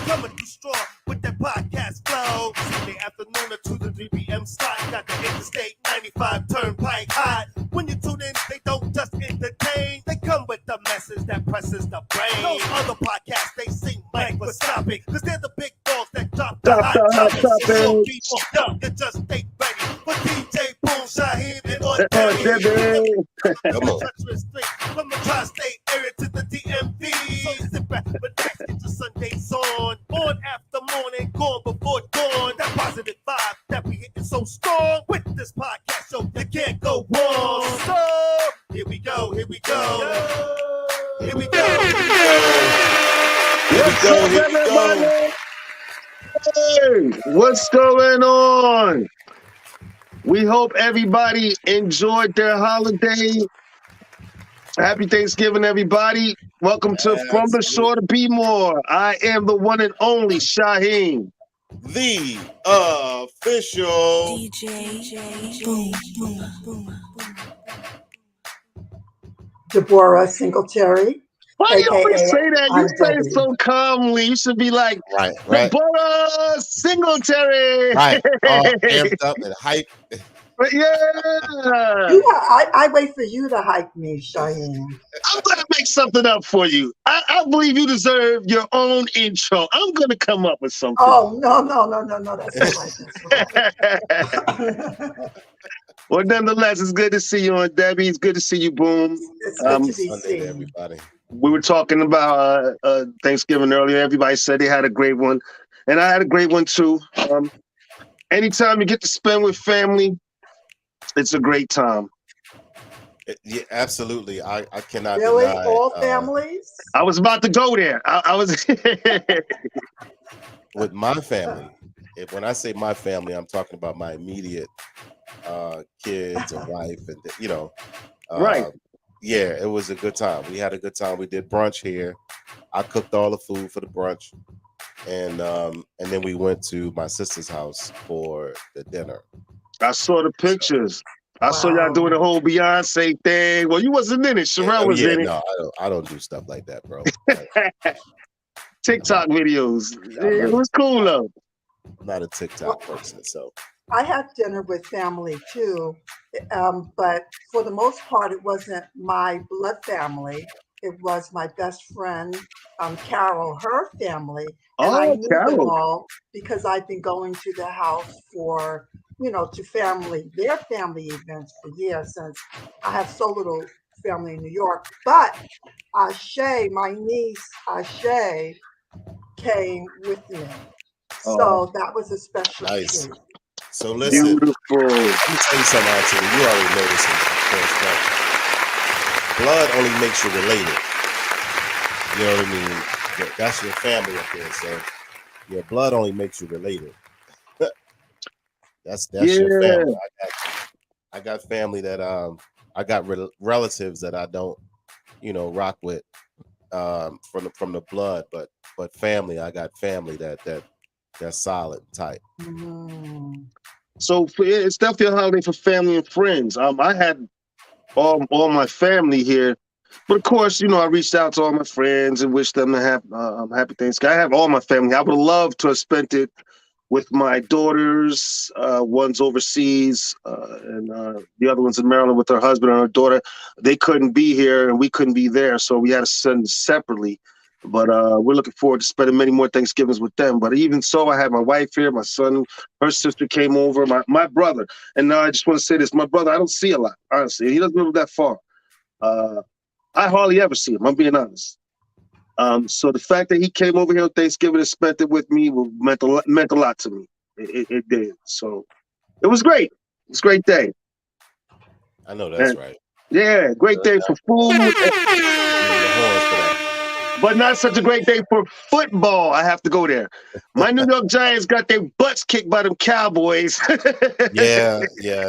coming through strong with that podcast flow. Sunday afternoon at 2 to 3 p.m. slot. Got the Interstate 95 turnpike hot. When you tune in, they don't just entertain. They come with the message that presses the brain. Those other podcasts, they seem microscopic, cause they're the big dogs that drop the hot topics. It's gonna be more young, you just stay ready for DJ Boom, Shaheem, and on Come on. From the tri-state area to the DMV. So sit back, relax, get your Sundays on. On after morning, gone before dawn. That positive vibe that we hitting so strong. With this podcast show, you can't go wrong. So, here we go, here we go. Here we go. Here we go. Here we go. Hey, what's going on? We hope everybody enjoyed their holiday. Happy Thanksgiving, everybody. Welcome to From the Shore to Be More. I am the one and only Shaheem. The official DJ Boom, Boom, Boom. Deborah Singletary. Why do you always say that? You say Debbie. it so calmly. You should be like, right. Deborah Singletary. Right. All amped up and hype. But yeah. I wait for you to hype me, Cheyenne. I'm going to make something up for you. I believe you deserve your own intro. I'm going to come up with something. Oh, no. That's not right. Well, nonetheless, it's good to see you on Debbie. It's good to see you, Boom. It's good to be Sunday, seen. everybody. We were talking about Thanksgiving earlier. Everybody said they had a great one. And I had a great one, too. Anytime you get to spend with family, it's a great time. Yeah, absolutely. I cannot Really? deny All families? I was about to go there. I was... with my family. When I say my family, I'm talking about my immediate kids and wife, and right. Yeah, it was a good time. We had a good time. We did brunch here. I cooked all the food for the brunch, and then we went to my sister's house for the dinner. I saw the pictures. I saw y'all doing the whole Beyonce thing. Well, you wasn't in it. Sherelle was in it. No, I don't do stuff like that, bro. TikTok videos. It was cool though. I'm not a TikTok person, so. I had dinner with family too, but for the most part, it wasn't my blood family. It was my best friend, Carol, her family. And I knew them all because I've been going to the house for, to their family events for years, since I have so little family in New York. But Ashe, my niece Ashe, came with me. So that was a special nice. treat. So listen, beautiful. Let me tell you something, actually. You already know this, of course, but blood only makes you related. You know what I mean? That's your family up there, so your blood only makes you related. That's your family. I got family that I got relatives that I don't, rock with from the blood, but family, I got family that's solid and tight. Mm-hmm. So it's definitely a holiday for family and friends. I had all my family here, but of course, I reached out to all my friends and wished them to have happy Thanksgiving. I have all my family. I would have loved to have spent it with my daughters. One's overseas, and the other one's in Maryland with her husband and her daughter. They couldn't be here, and we couldn't be there, so we had to send separately. But we're looking forward to spending many more Thanksgivings with them. But even so, I had my wife here, my son, her sister came over, my brother. And now I just want to say this. My brother, I don't see a lot, honestly. He doesn't live that far. I hardly ever see him, I'm being honest. So the fact that he came over here on Thanksgiving and spent it with me meant a lot to me. It did. So it was great. It was a great day. I know that's right. Yeah, great day for food. But not such a great day for football. I have to go there. My New York Giants got their butts kicked by them Cowboys. yeah,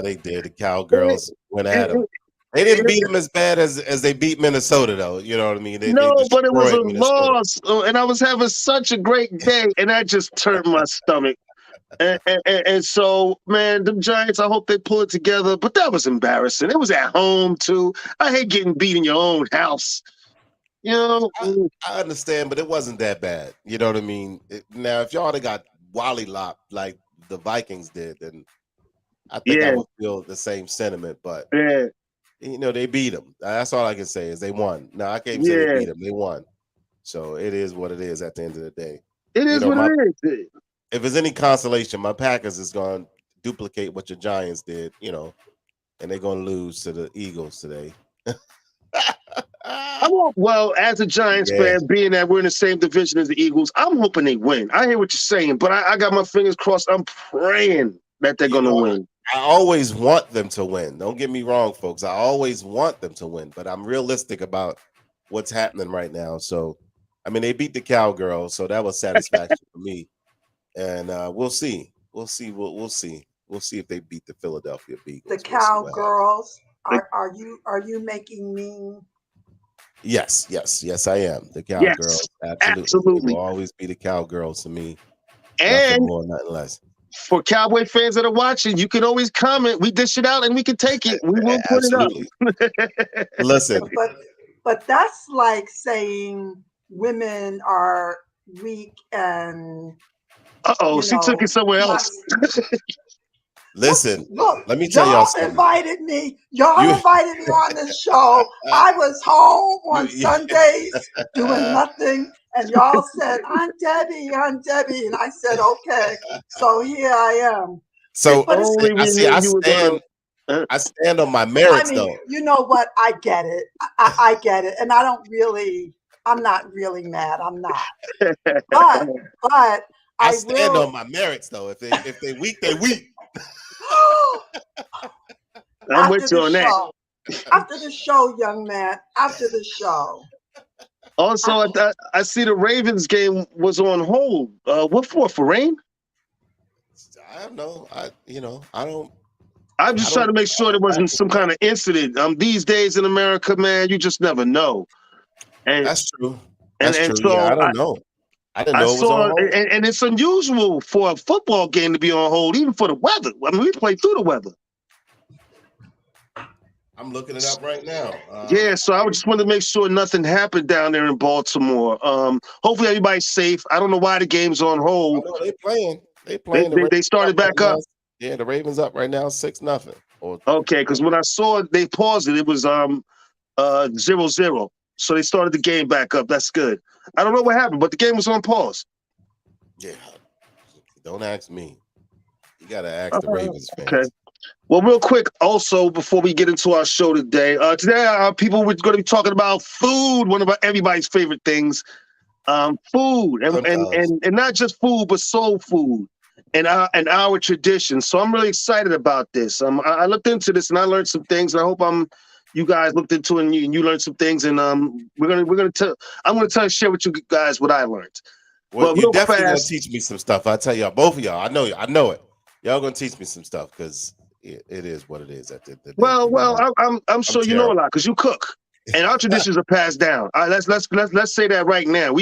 they did. The Cowgirls went at them. They didn't beat them as bad as they beat Minnesota, though. You know what I mean? They but it was a Minnesota. loss, and I was having such a great day, and that just turned my stomach. And so, man, them Giants, I hope they pull it together. But that was embarrassing. It was at home, too. I hate getting beat in your own house. You know, I understand, but it wasn't that bad. You know what I mean? Now, if y'all had got Wally lopped like the Vikings did, then I think I yeah, would feel the same sentiment. But yeah, they beat them. That's all I can say is they won. No, I can't say they yeah. beat them. They won. So it is what it is at the end of the day. It is what My it is. if there's any consolation, my Packers is going to duplicate what your Giants did. And they're going to lose to the Eagles today. Well, as a Giants Yeah. fan, being that we're in the same division as the Eagles, I'm hoping they win. I hear what you're saying, but I got my fingers crossed. I'm praying that they're going to win. I always want them to win. Don't get me wrong, folks. I always want them to win, but I'm realistic about what's happening right now. So, I mean, they beat the Cowgirls, so that was satisfaction for me. And we'll see. We'll see. We'll see. We'll see if they beat the Philadelphia Eagles. The Cowgirls. Are you making me? Yes, I am. The Cowgirls, absolutely. They will always be the Cowgirls to me. And nothing more, nothing less. For Cowboy fans that are watching, you can always comment. We dish it out and we can take it. We will put it up. Listen, but that's like saying women are weak and. She took it somewhere else. Listen, look, let me tell y'all something. Invited me. Y'all invited me on this show. I was home on Sundays doing nothing. And y'all said, Aunt Debbie. And I said, okay. So here I am. So I stand on my merits, though. You know what? I get it. I get it. And I'm not really mad. I'm not. But I stand on my merits, though. If they weak, they weak. I'm with you on that. After the show, young man. After the show. Also, I see the Ravens game was on hold. What for? For rain? I don't know. I don't. I'm just trying to make sure there wasn't some kind of incident. These days in America, man, you just never know. And that's true. So yeah, I don't know. I didn't know it was on hold. And it's unusual for a football game to be on hold, even for the weather. I mean, we play through the weather. I'm looking it up right now. So I just wanted to make sure nothing happened down there in Baltimore. Hopefully everybody's safe. I don't know why the game's on hold. They playing. They started back up. Yeah, the Ravens up right now, 6-0. Okay, because when I saw it, they paused it. It was 0-0. So they started the game back up. That's good. I don't know what happened, but the game was on pause. Yeah. Don't ask me. You got to ask the Ravens fans. Okay. Well, real quick, also, before we get into our show today, people we're going to be talking about food, one of everybody's favorite things. Food, and not just food, but soul food and our tradition. So I'm really excited about this. I looked into this and I learned some things, and I hope you guys looked into it and you learned some things. And I'm gonna share with you guys what I learned. Well, you definitely gonna teach me some stuff. I tell y'all, both of y'all, I know it. Y'all gonna teach me some stuff because it is what it is at the end of the day. Well, I'm sure you know a lot because you cook, and our traditions are passed down. All right, let's say that right now.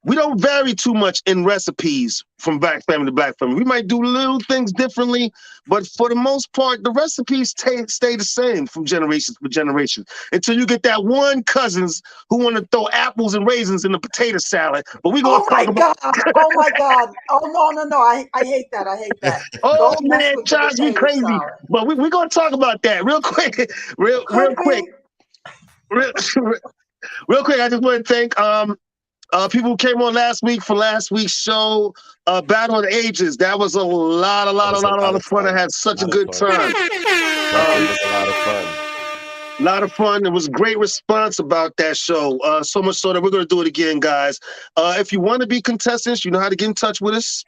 We don't vary too much in recipes from black family to black family. We might do little things differently, but for the most part, the recipes stay the same from generations to generations until you get that one cousins who want to throw apples and raisins in the potato salad. But we gonna talk about. Oh my God! Oh no! I hate that. I hate that. Oh man, drives me crazy. Salad. But we're gonna talk about that real quick. Real quick. Real quick. I just want to thank people who came on last week for last week's show, Battle of the Ages. That was a lot of fun. I had such a good time. It was a lot of fun. A lot of fun. There was great response about that show. So much so that we're going to do it again, guys. If you want to be contestants, you know how to get in touch with us.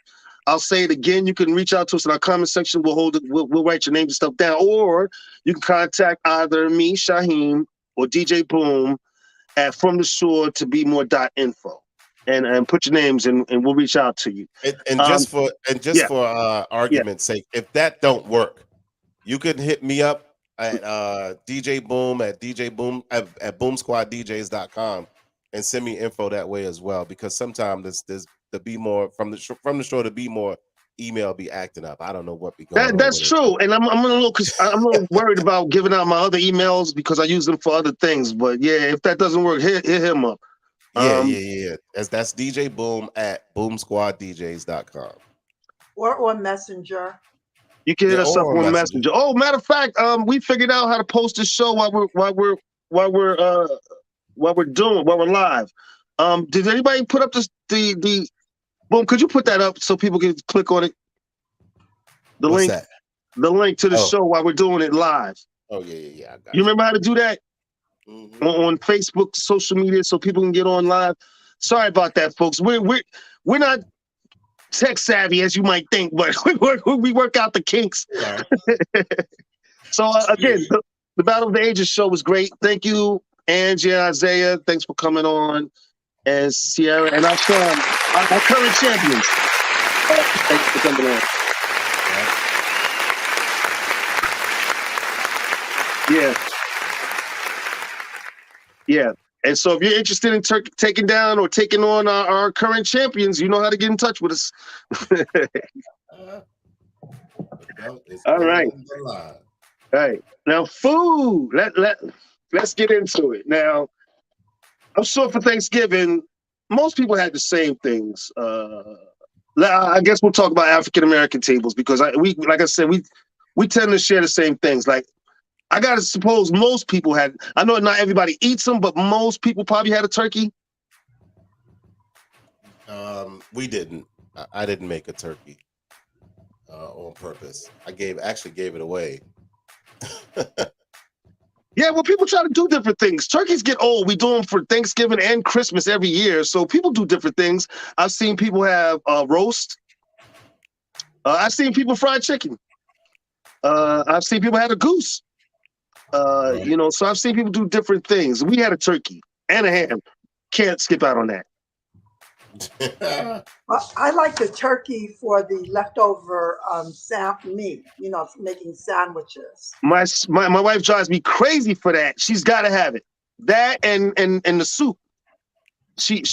I'll say it again. You can reach out to us in our comment section. We'll write your names and stuff down. Or you can contact either me, Shaheem, or DJ Boom at FromTheShore2BeMore.info and put your names and we'll reach out to you. And just for argument's sake, if that don't work, you can hit me up at DJ Boom at boomsquaddjs.com and send me info that way as well, because sometimes there's the Be More from the shore to Be More email be acting up. I don't know what be going on. That's with true, and I'm a little I'm a little worried about giving out my other emails because I use them for other things. But yeah, if that doesn't work, hit him up. Yeah. That's DJ Boom at boomsquaddjs.com. Or on Messenger. You can hit us up or on Messenger. Oh, matter of fact, we figured out how to post the show while we're live. Did anybody put up the Boom? Could you put that up so people can click on it? The What's link, that? the link to the Oh. show while we're doing it live. Oh yeah. I got You remember how to do that Mhm. on Facebook, social media, so people can get on live? Sorry about that, folks. We're not tech savvy as you might think, but we work out the kinks. Yeah. So again, the Battle of the Ages show was great. Thank you, Angie and Isaiah. Thanks for coming on, and Sierra and our current champions. Thanks for coming on. Yeah. And so if you're interested in taking down or taking on our current champions, you know how to get in touch with us. All right. All right. Now, food. Let's get into it. Now, I'm sure for Thanksgiving, most people had the same things. I guess we'll talk about African American tables because we tend to share the same things. Like, I gotta suppose most people had. I know not everybody eats them, but most people probably had a turkey. We didn't. I didn't make a turkey on purpose. I actually gave it away. Yeah, well, people try to do different things. Turkeys get old. We do them for Thanksgiving and Christmas every year, so people do different things. I've seen people have roast. I've seen people fry chicken. I've seen people have a goose. Right. So I've seen people do different things. We had a turkey and a ham. Can't skip out on that. I like the turkey for the leftover meat, making sandwiches. My wife drives me crazy for that. She's got to have it. That and the soup. She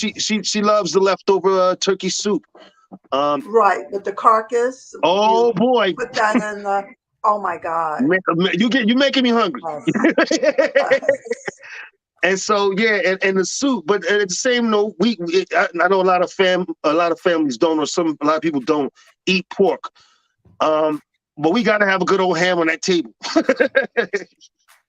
loves the leftover turkey soup. Right, with the carcass. Oh boy! Put that in the. Oh my God! You're making me hungry. Yes. And so yeah, and the soup. But at the same note, I know a lot of families don't, or a lot of people don't eat pork. But we got to have a good old ham on that table.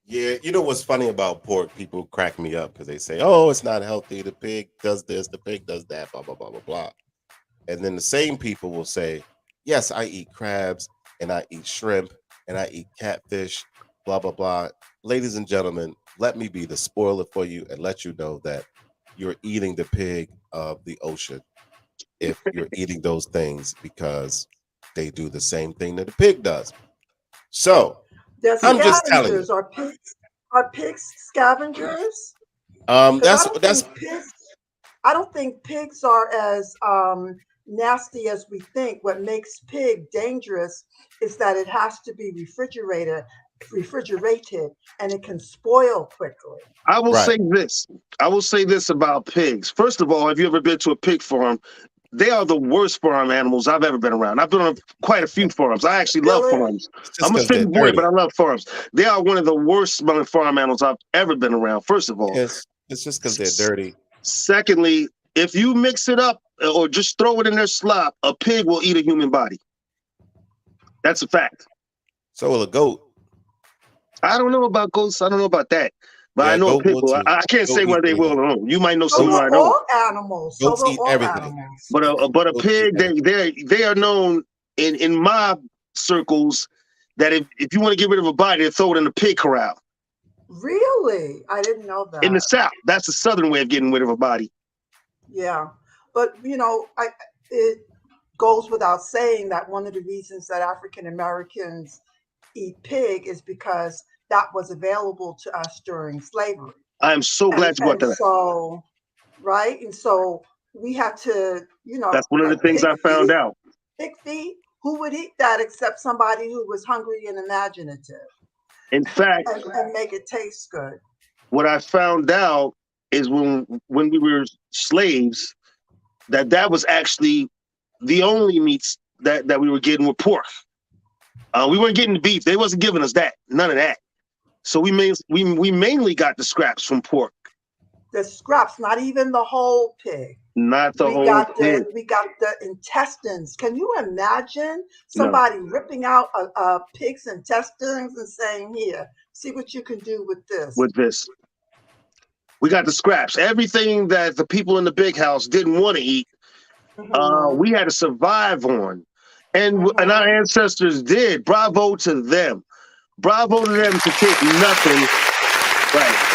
Yeah, you know what's funny about pork? People crack me up because they say, "Oh, it's not healthy. The pig does this, the pig does that, blah blah blah blah blah." And then the same people will say, "Yes, I eat crabs and I eat shrimp and I eat catfish, blah blah blah." Ladies and gentlemen, let me be the spoiler for you and let you know that you're eating the pig of the ocean if you're eating those things because they do the same thing that the pig does. So I'm just telling you. Are pigs scavengers? That's I don't think pigs are as nasty as we think. What makes pig dangerous is that it has to be refrigerated, and it can spoil quickly. I will say this about pigs. First of all, have you ever been to a pig farm? They are the worst farm animals I've ever been around. I've been on quite a few farms. I actually love farms. I'm a city boy, but I love farms. They are one of the worst smelling farm animals I've ever been around, first of all. Yes, it's just because they're dirty. Secondly, if you mix it up or just throw it in their slop, a pig will eat a human body. That's a fact. So will a goat. I don't know about goats. I don't know about that. But Yeah, I know goat people. will too. I can't say whether they will or not. You might know So someone I are know. all animals. Goats So are eat all everything. animals. But a Goats pig, eat they are known in my circles that if you want to get rid of a body, they throw it in a pig corral. Really? I didn't know that. In the South, that's the Southern way of getting rid of a body. Yeah, but it goes without saying that one of the reasons that African Americans eat pig is because that was available to us during slavery. I am so glad you brought that up. So, right, and so we had to, That's one of the things I found out. Pig feet. Who would eat that except somebody who was hungry and imaginative? In fact, and make it taste good. What I found out is when we were slaves, that was actually the only meats that we were getting were pork. We weren't getting the beef. They wasn't giving us that. None of that. So we mainly got the scraps from pork, The scraps, not even the whole pig. not the We whole got pig. the intestines. Can you imagine No. somebody ripping out a pig's intestines and saying, "Here, see what you can do with this"? With this, we got the scraps. Everything that the people in the big house didn't want to eat, Mhm. we had to survive on, and our ancestors did. Bravo to them. Bravo to them to take nothing. Right.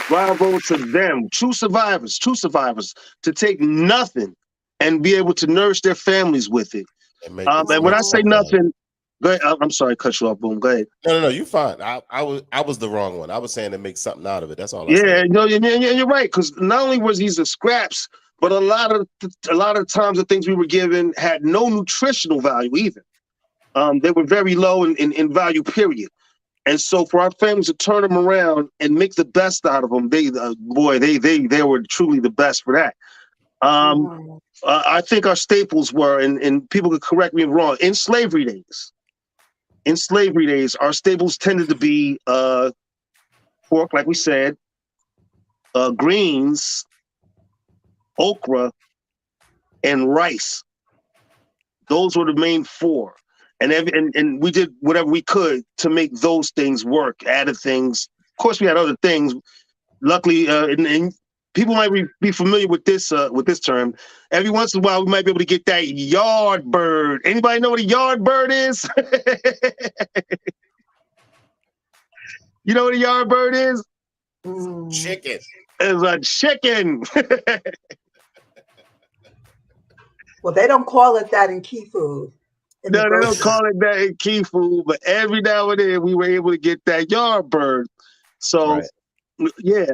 Bravo to them. True survivors to take nothing and be able to nourish their families with it. And make And when I say something out of it. nothing, go ahead. I'm sorry, cut you off. Boom. Go ahead. No, you're fine. I was the wrong one. I was saying to make something out of it. That's all I Yeah, said. no, you're right. Because not only was these the scraps, but a lot of times the things we were given had no nutritional value either. They were very low in value, period. And so for our families to turn them around and make the best out of them, they were truly the best for that. I think our staples were, and people could correct me if I'm wrong, in slavery days, our staples tended to be pork, like we said, greens, okra, and rice. Those were the main four. And we did whatever we could to make those things work, added things. Of course, we had other things. Luckily, and people might be familiar with this term. Every once in a while, we might be able to get that yard bird. Anybody know what a yard bird is? You know what a yard bird is? Chicken. It's a chicken. Well, they don't call it that in Key Food. No, they don't call it that in Key Food, but every now and then we were able to get that yard bird. So, Right. yeah.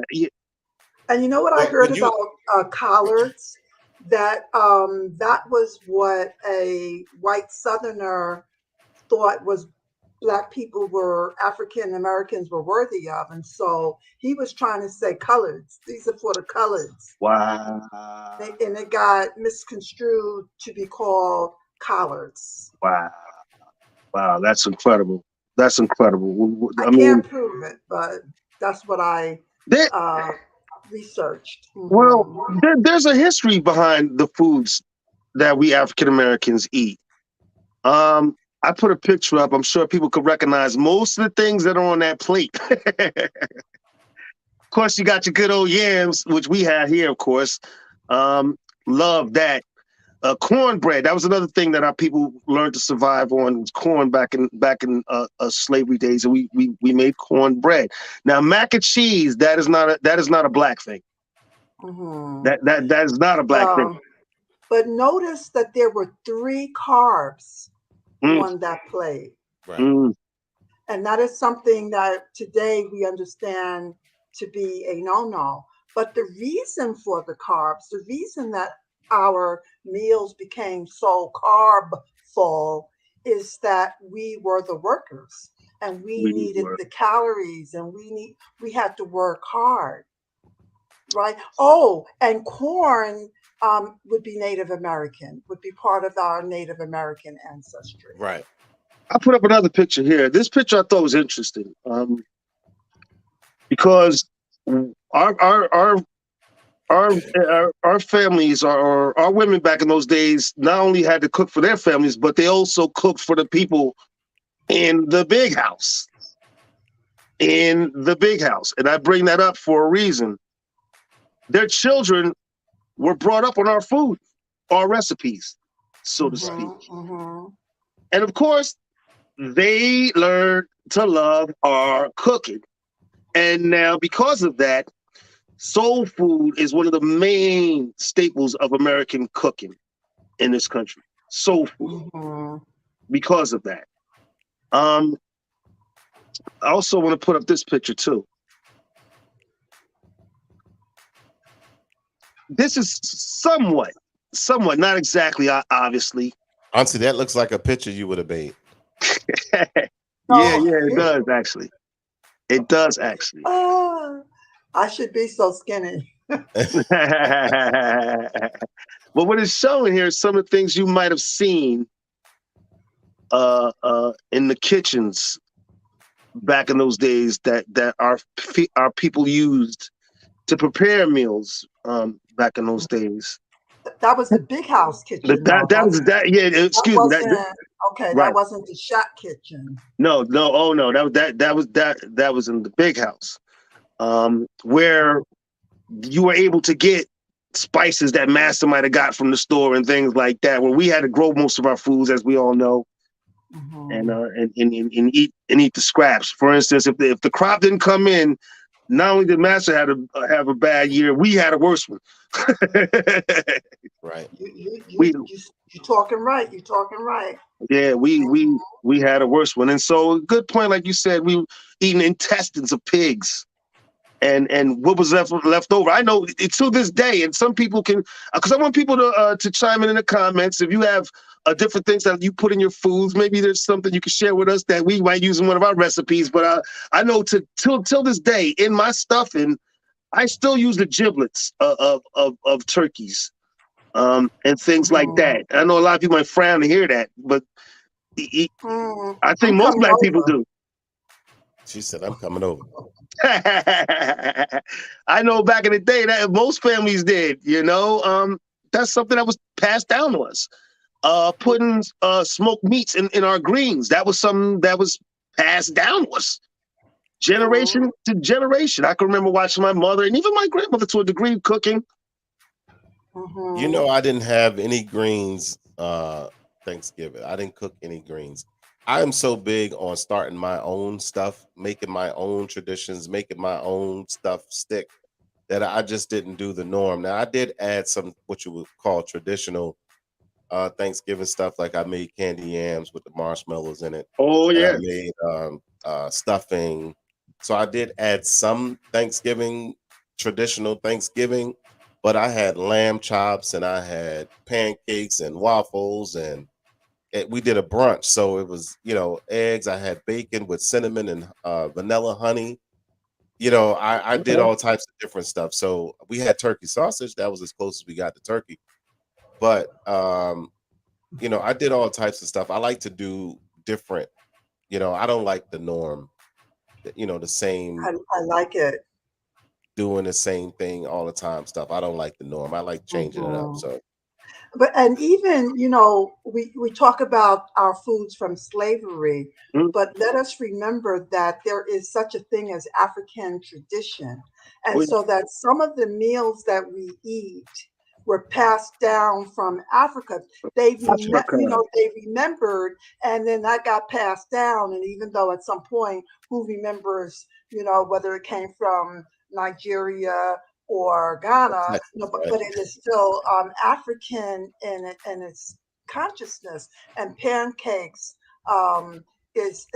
And you know what I heard about collards? That that was what a white Southerner thought was Black people were African Americans were worthy of, and so he was trying to say coloreds. These are for the coloreds. Wow. And it got misconstrued to be called collards. Wow, that's incredible. That's incredible. I can't prove it, but that's what I researched. Well, there's a history behind the foods that we African Americans eat. I put a picture up. I'm sure people could recognize most of the things that are on that plate. Of course, you got your good old yams, which we have here, of course. Love that. Cornbread. That was another thing that our people learned to survive on, was corn back in slavery days, and we made cornbread. Now, mac and cheese, that is not a Black thing. That is not a Black thing. But notice that there were 3 carbs on that plate. Right. And that is something that today we understand to be a no-no. But the reason for the carbs, the reason that our meals became so carb-full is that we were the workers and we needed the calories, and we had to work hard, right? Oh, and corn would be Native American, would be part of our Native American ancestry. Right. I put up another picture here. This picture I thought was interesting, because our families, or our women back in those days, not only had to cook for their families, but they also cooked for the people in the big house. And I bring that up for a reason. Their children were brought up on our food, our recipes, so to speak. And of course, they learned to love our cooking. And now, because of that, soul food is one of the main staples of American cooking in this country. Soul food. Because of that. I also want to put up this picture too. This is somewhat, not exactly, obviously. Honestly, that looks like a picture you would have made. Yeah, it does actually. It does actually. I should be so skinny. But what it's showing here is some of the things you might have seen in the kitchens back in those days that our people used to prepare meals back in those days. That was the big house kitchen, though. That was that. Yeah, That excuse me. wasn't okay. Right. That wasn't the shack kitchen. No. Oh no. That was in the big house, where you were able to get spices that master might have got from the store and things like that. Where we had to grow most of our foods, as we all know, and eat the scraps. For instance, if the crop didn't come in, not only did master have a bad year, we had a worse one. Right. You're talking right. You're talking right. Yeah, we had a worse one. And so, good point, like you said, we eating intestines of pigs. And what was left over? I know to this day, and some people can, because I want people to chime in the comments. If you have different things that you put in your foods, maybe there's something you can share with us that we might use in one of our recipes. But I know till this day, in my stuffing, I still use the giblets of turkeys, and things like that. I know a lot of people might frown to hear that, but I think most black people do. She said, "I'm coming over." I know back in the day that most families did, that's something that was passed down to us. Putting smoked meats in our greens, that was something that was passed down to us generation to generation. I can remember watching my mother and even my grandmother to a degree cooking. I didn't have any greens Thanksgiving. I didn't cook any greens. I am so big on starting my own stuff, making my own traditions, making my own stuff stick, that I just didn't do the norm. Now, I did add some what you would call traditional Thanksgiving stuff, like I made candy yams with the marshmallows in it. Oh, And yeah. I made stuffing. So I did add some traditional Thanksgiving, but I had lamb chops and I had pancakes and waffles, and we did a brunch. So it was, eggs. I had bacon with cinnamon and vanilla honey. I did all types of different stuff. So we had turkey sausage. That was as close as we got to turkey. But, I did all types of stuff. I like to do different, I don't like the norm, the same. I like it. Doing the same thing all the time stuff. I don't like the norm. I like changing it up. So, and even we talk about our foods from slavery, but let us remember that there is such a thing as African tradition, and so that some of the meals that we eat were passed down from Africa. They remembered, and then that got passed down. And even though at some point, who remembers, whether it came from Nigeria or Ghana, but it is still African in its consciousness. And pancakes is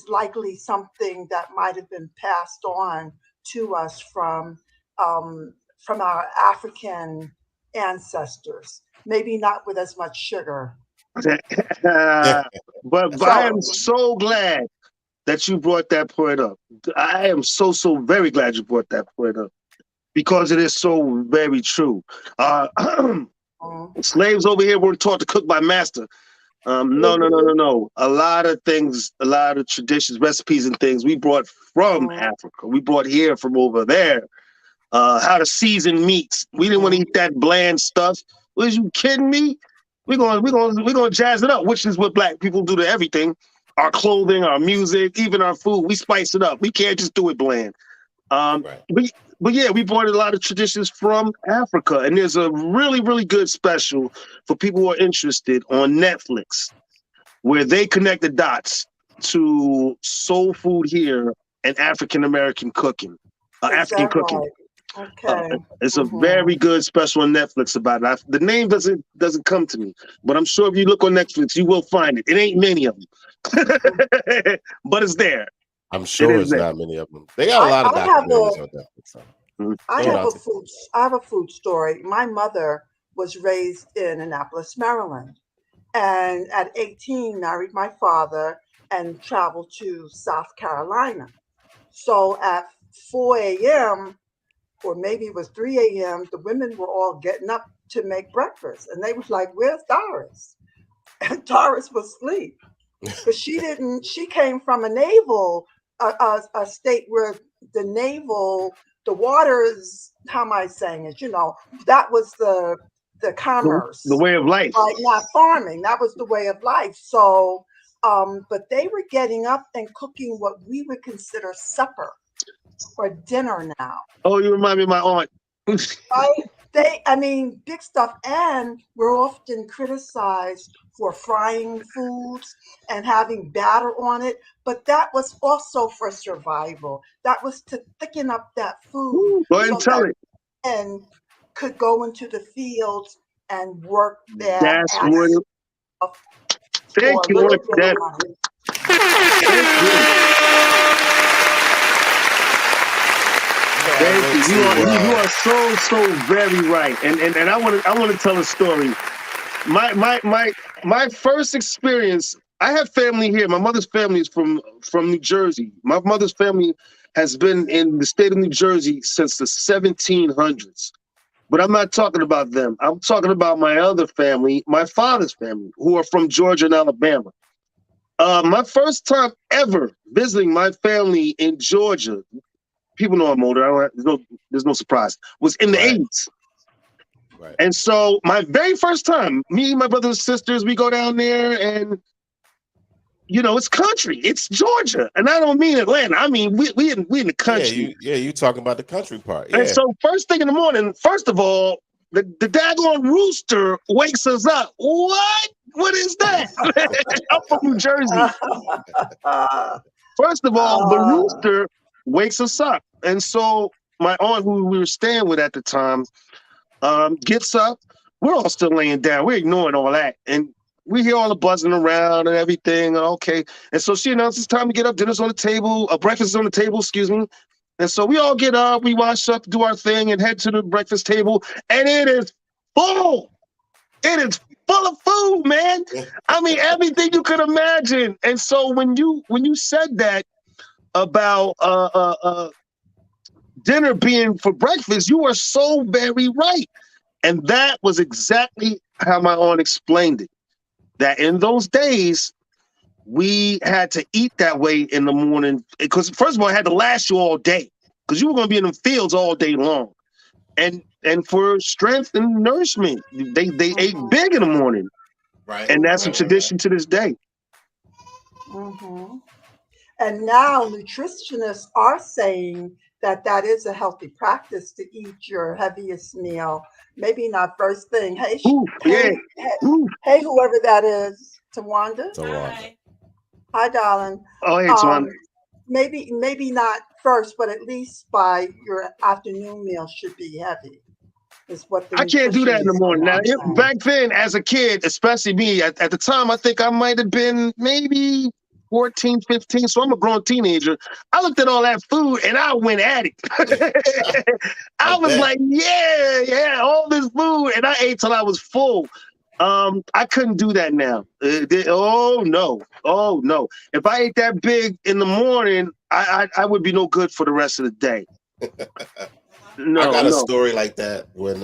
likely something that might have been passed on to us from our African ancestors. Maybe not with as much sugar. But I am so glad that you brought that point up. I am so very glad you brought that point up, because it is so very true. Slaves over here weren't taught to cook by master. No. A lot of things, a lot of traditions, recipes, and things we brought from Africa. We brought here from over there. How to season meats. We didn't want to eat that bland stuff. Was you kidding me? We're gonna jazz it up, which is what black people do to everything. Our clothing, our music, even our food. We spice it up. We can't just do it bland. But yeah, we brought a lot of traditions from Africa, and there's a really, really good special for people who are interested on Netflix, where they connect the dots to soul food here and African American cooking, African cooking. Right? Okay. It's a very good special on Netflix about it. The name doesn't come to me, but I'm sure if you look on Netflix, you will find it. It ain't many of them, but it's there. I'm sure it's not many of them. They got a lot of documentaries on Netflix. I have a food story. My mother was raised in Annapolis, Maryland, and at 18 married my father and traveled to South Carolina. So at 4 a.m., or maybe it was 3 a.m., the women were all getting up to make breakfast. And they was like, where's Doris? And Doris was asleep. Because she came from a naval, a state where the waters, how am I saying it? That was the The commerce, way of life. like not farming. That was the way of life. So, but they were getting up and cooking what we would consider supper or dinner now. Oh, you remind me of my aunt. Right? I mean, big stuff. And we're often criticized for frying foods and having batter on it. But that was also for survival. That was to thicken up that food Go ahead so and tell that it. men could go into the fields and work their That's ass what. off Thank for a you, little Aunt. bit of money. Thank you. You are so very right. And I want to tell a story. My first experience. I have family here. My mother's family is from New Jersey. My mother's family has been in the state of New Jersey since the 1700s. But I'm not talking about them. I'm talking about my other family, my father's family, who are from Georgia and Alabama. My first time ever visiting my family in Georgia, people know I'm older. There's no surprise. Was in the 80s. Right. And so my very first time, me, my brothers and sisters, we go down there and, it's country. It's Georgia. And I don't mean Atlanta. I mean, we in the country. You talking about the country part. Yeah. And so first thing in the morning, first of all, the daggone rooster wakes us up. What? What is that? I'm from New Jersey. First of all, the rooster wakes us up. And so my aunt, who we were staying with at the time, gets up. We're all still laying down. We're ignoring all that. And we hear all the buzzing around and everything. Okay. And so she announces time to get up. Dinner's on the table. Breakfast is on the table, excuse me. And so we all get up, we wash up, do our thing, and head to the breakfast table. And it is full. It is full of food, man. I mean, everything you could imagine. And so when you said that about dinner being for breakfast, you are so very right. And that was exactly how my aunt explained it. That in those days, we had to eat that way in the morning because, first of all, it had to last you all day because you were going to be in the fields all day long. And for strength and nourishment, they ate big in the morning. Right. And that's a tradition to this day. Mm-hmm. And now nutritionists are saying that is a healthy practice to eat your heaviest meal. Maybe not first thing. Hey, hey, whoever that is, Tawanda. Hi, darling. Oh, hey, Tawanda. Maybe not first, but at least by your afternoon meal should be heavy. Is what I can't do that in the morning. Now, back then, as a kid, especially me, at the time, I think I might have been maybe 14, 15. So I'm a grown teenager. I looked at all that food and I went at it. I was like, yeah, all this food. And I ate till I was full. I couldn't do that now. Oh no. If I ate that big in the morning, I would be no good for the rest of the day. No, I got a story like that when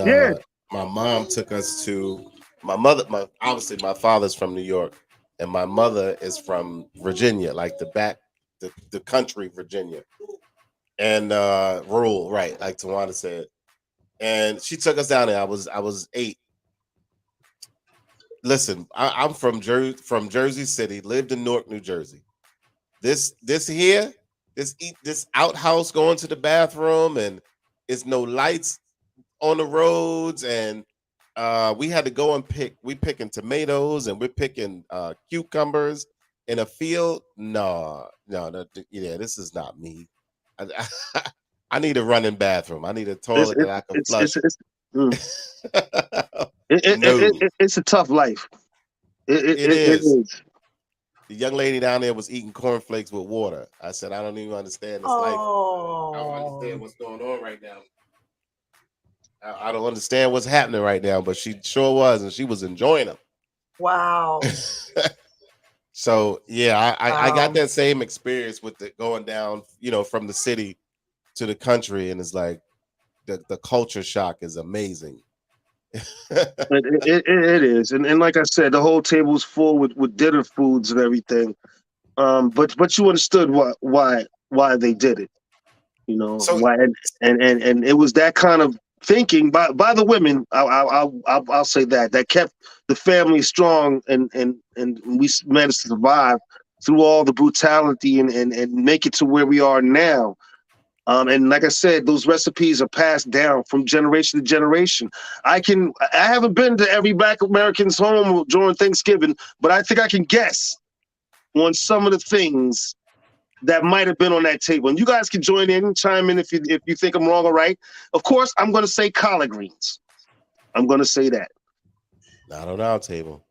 my mom took us to obviously my father's from New York and my mother is from Virginia, like the country Virginia, and rural, right, like Tawanda said. And she took us down there. I was 8. Listen, I'm from Jersey City, lived in Newark, New Jersey. This outhouse going to the bathroom, and it's no lights on the roads, and we had to go and we picking tomatoes and we're picking cucumbers in a field. No, this is not me. I need a running bathroom. I need a toilet that I can flush. It's a tough life. It is. The young lady down there was eating cornflakes with water. I said, I don't even understand this life. I don't understand what's going on right now. I don't understand what's happening right now, but she sure was, and she was enjoying them. Wow. So yeah, I got that same experience with going down, from the city to the country, and it's like the culture shock is amazing. It is, and like I said, the whole table's full with dinner foods and everything. But you understood why they did it, you know, So why, and it was that kind of thinking by the women. I'll say that kept the family strong, and we managed to survive through all the brutality and make it to where we are now. And like I said, those recipes are passed down from generation to generation. I haven't been to every Black American's home during Thanksgiving, but I think I can guess on some of the things that might have been on that table. And you guys can join in, chime in if you think I'm wrong or right. Of course, I'm going to say collard greens. I'm going to say that. not on our table.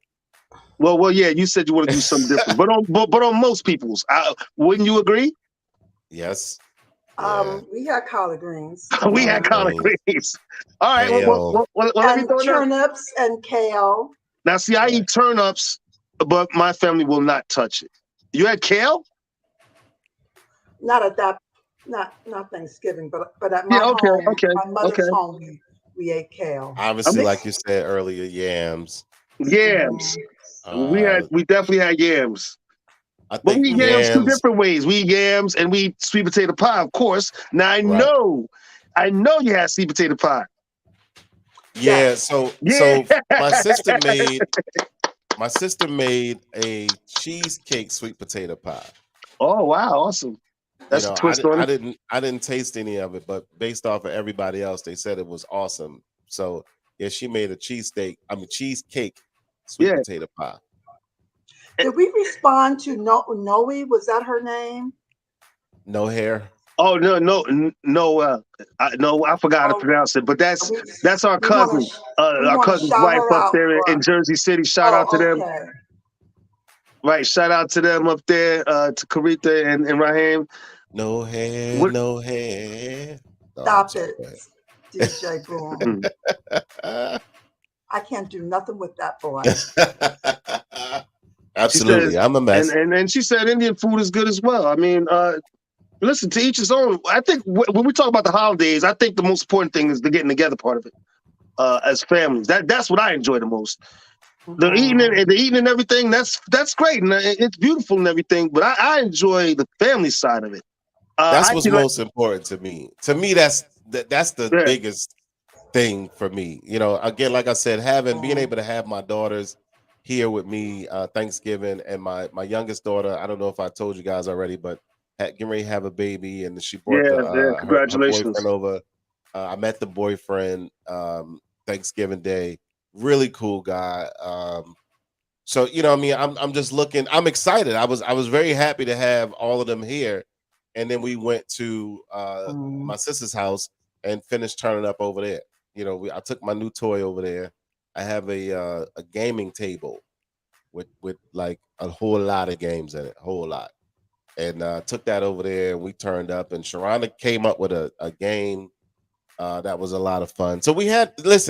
Well, yeah. You said you want to do something different, but on most people's, wouldn't you agree? Yes. Yeah. We had collard greens. We had collard greens. All right. Well, let me And throw it out. turnips and kale. Now, see, I eat turnips, but my family will not touch it. You had kale? Not at that, not Thanksgiving, but at my Yeah, okay, home, okay, my mother's okay. home, we ate kale. Obviously, like you said earlier, yams. Yams. We definitely had yams. I But think we eat yams two yams. different ways. We eat yams and we eat sweet potato pie, of course. Now I know you had sweet potato pie. Yeah. So Yeah. my sister made a cheesecake sweet potato pie. Oh wow, awesome. That's a twist on it. I didn't taste any of it, but based off of everybody else, they said it was awesome. So yeah, she made a cheesecake sweet potato pie. Did we respond to Noe? Was that her name? No hair. Oh no, I forgot how to pronounce it, but that's our cousin, our cousin's wife up there in Jersey City. Shout out to them. Right, shout out to them up there, to Karita and Raheem. No hair, no hair. Stop it, DJ Boom. I can't do nothing with that boy. Absolutely, I'm a mess. And she said Indian food is good as well. I mean, listen, to each his own. I think when we talk about the holidays, I think the most important thing is the getting together part of it, as families. That's what I enjoy the most. The eating and everything. That's great, and it's beautiful and everything. But I enjoy the family side of it. That's what's most important to me. To me, that's the biggest thing for me. You know, again, like I said, being able to have my daughters here with me Thanksgiving, and my youngest daughter. I don't know if I told you guys already, but getting ready to have a baby, and she brought congratulations. her boyfriend over. I met the boyfriend Thanksgiving Day. Really cool guy. So you know, I mean, I'm just looking. I'm excited. I was very happy to have all of them here, and then we went to my sister's house and finished turning up over there. You know, I took my new toy over there. I have a gaming table with like a whole lot of games in it, whole lot, and took that over there and we turned up. And Sharonda came up with a game that was a lot of fun. So we had it's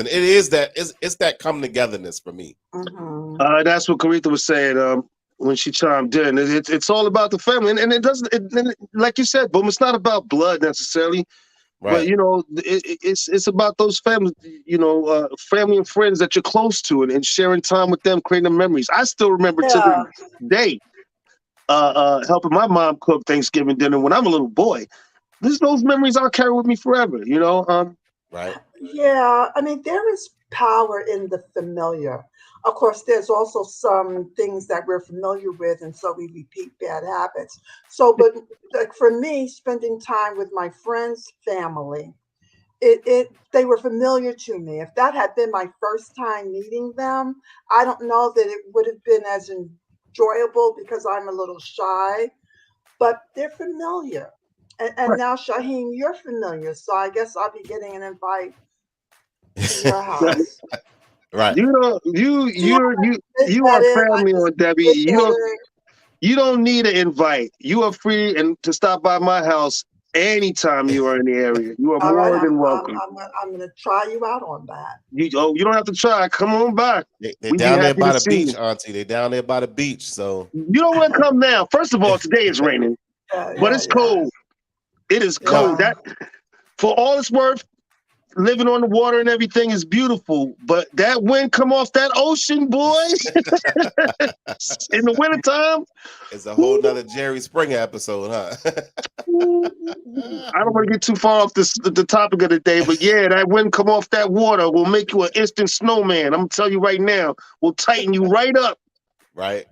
that come togetherness for me. That's what Karita was saying when she chimed in. It's all about the family, and it doesn't. Like you said, Boom, it's not about blood necessarily. Right. But you know, it's about those family, family and friends that you're close to, and sharing time with them, creating memories. I still remember to this day, helping my mom cook Thanksgiving dinner when I'm a little boy. Those memories I'll carry with me forever. You know. Right. Yeah, I mean, there is power in the familiar. Of course, there's also some things that we're familiar with, and so we repeat bad habits. So, but like for me, spending time with my friends' family, they were familiar to me. If that had been my first time meeting them, I don't know that it would have been as enjoyable because I'm a little shy, but they're familiar. And now, Shaheem, you're familiar, so I guess I'll be getting an invite to your house. Right. You are family on Debbie. You don't need an invite. You are free and to stop by my house anytime you are in the area. You are more than welcome. I'm going to try you out on that. You don't have to try. Come on by. They're down there by the beach, Auntie. They're down there by the beach. So you don't want to come now. First of all, today is raining, but it's cold. It is cold. That, for all it's worth, living on the water and everything is beautiful, but that wind come off that ocean, boy, in the wintertime. It's a whole nother Jerry Springer episode, huh? I don't want to get too far off the topic of the day, but yeah, that wind come off that water will make you an instant snowman. I'm gonna tell you right now, will tighten you right up. Right?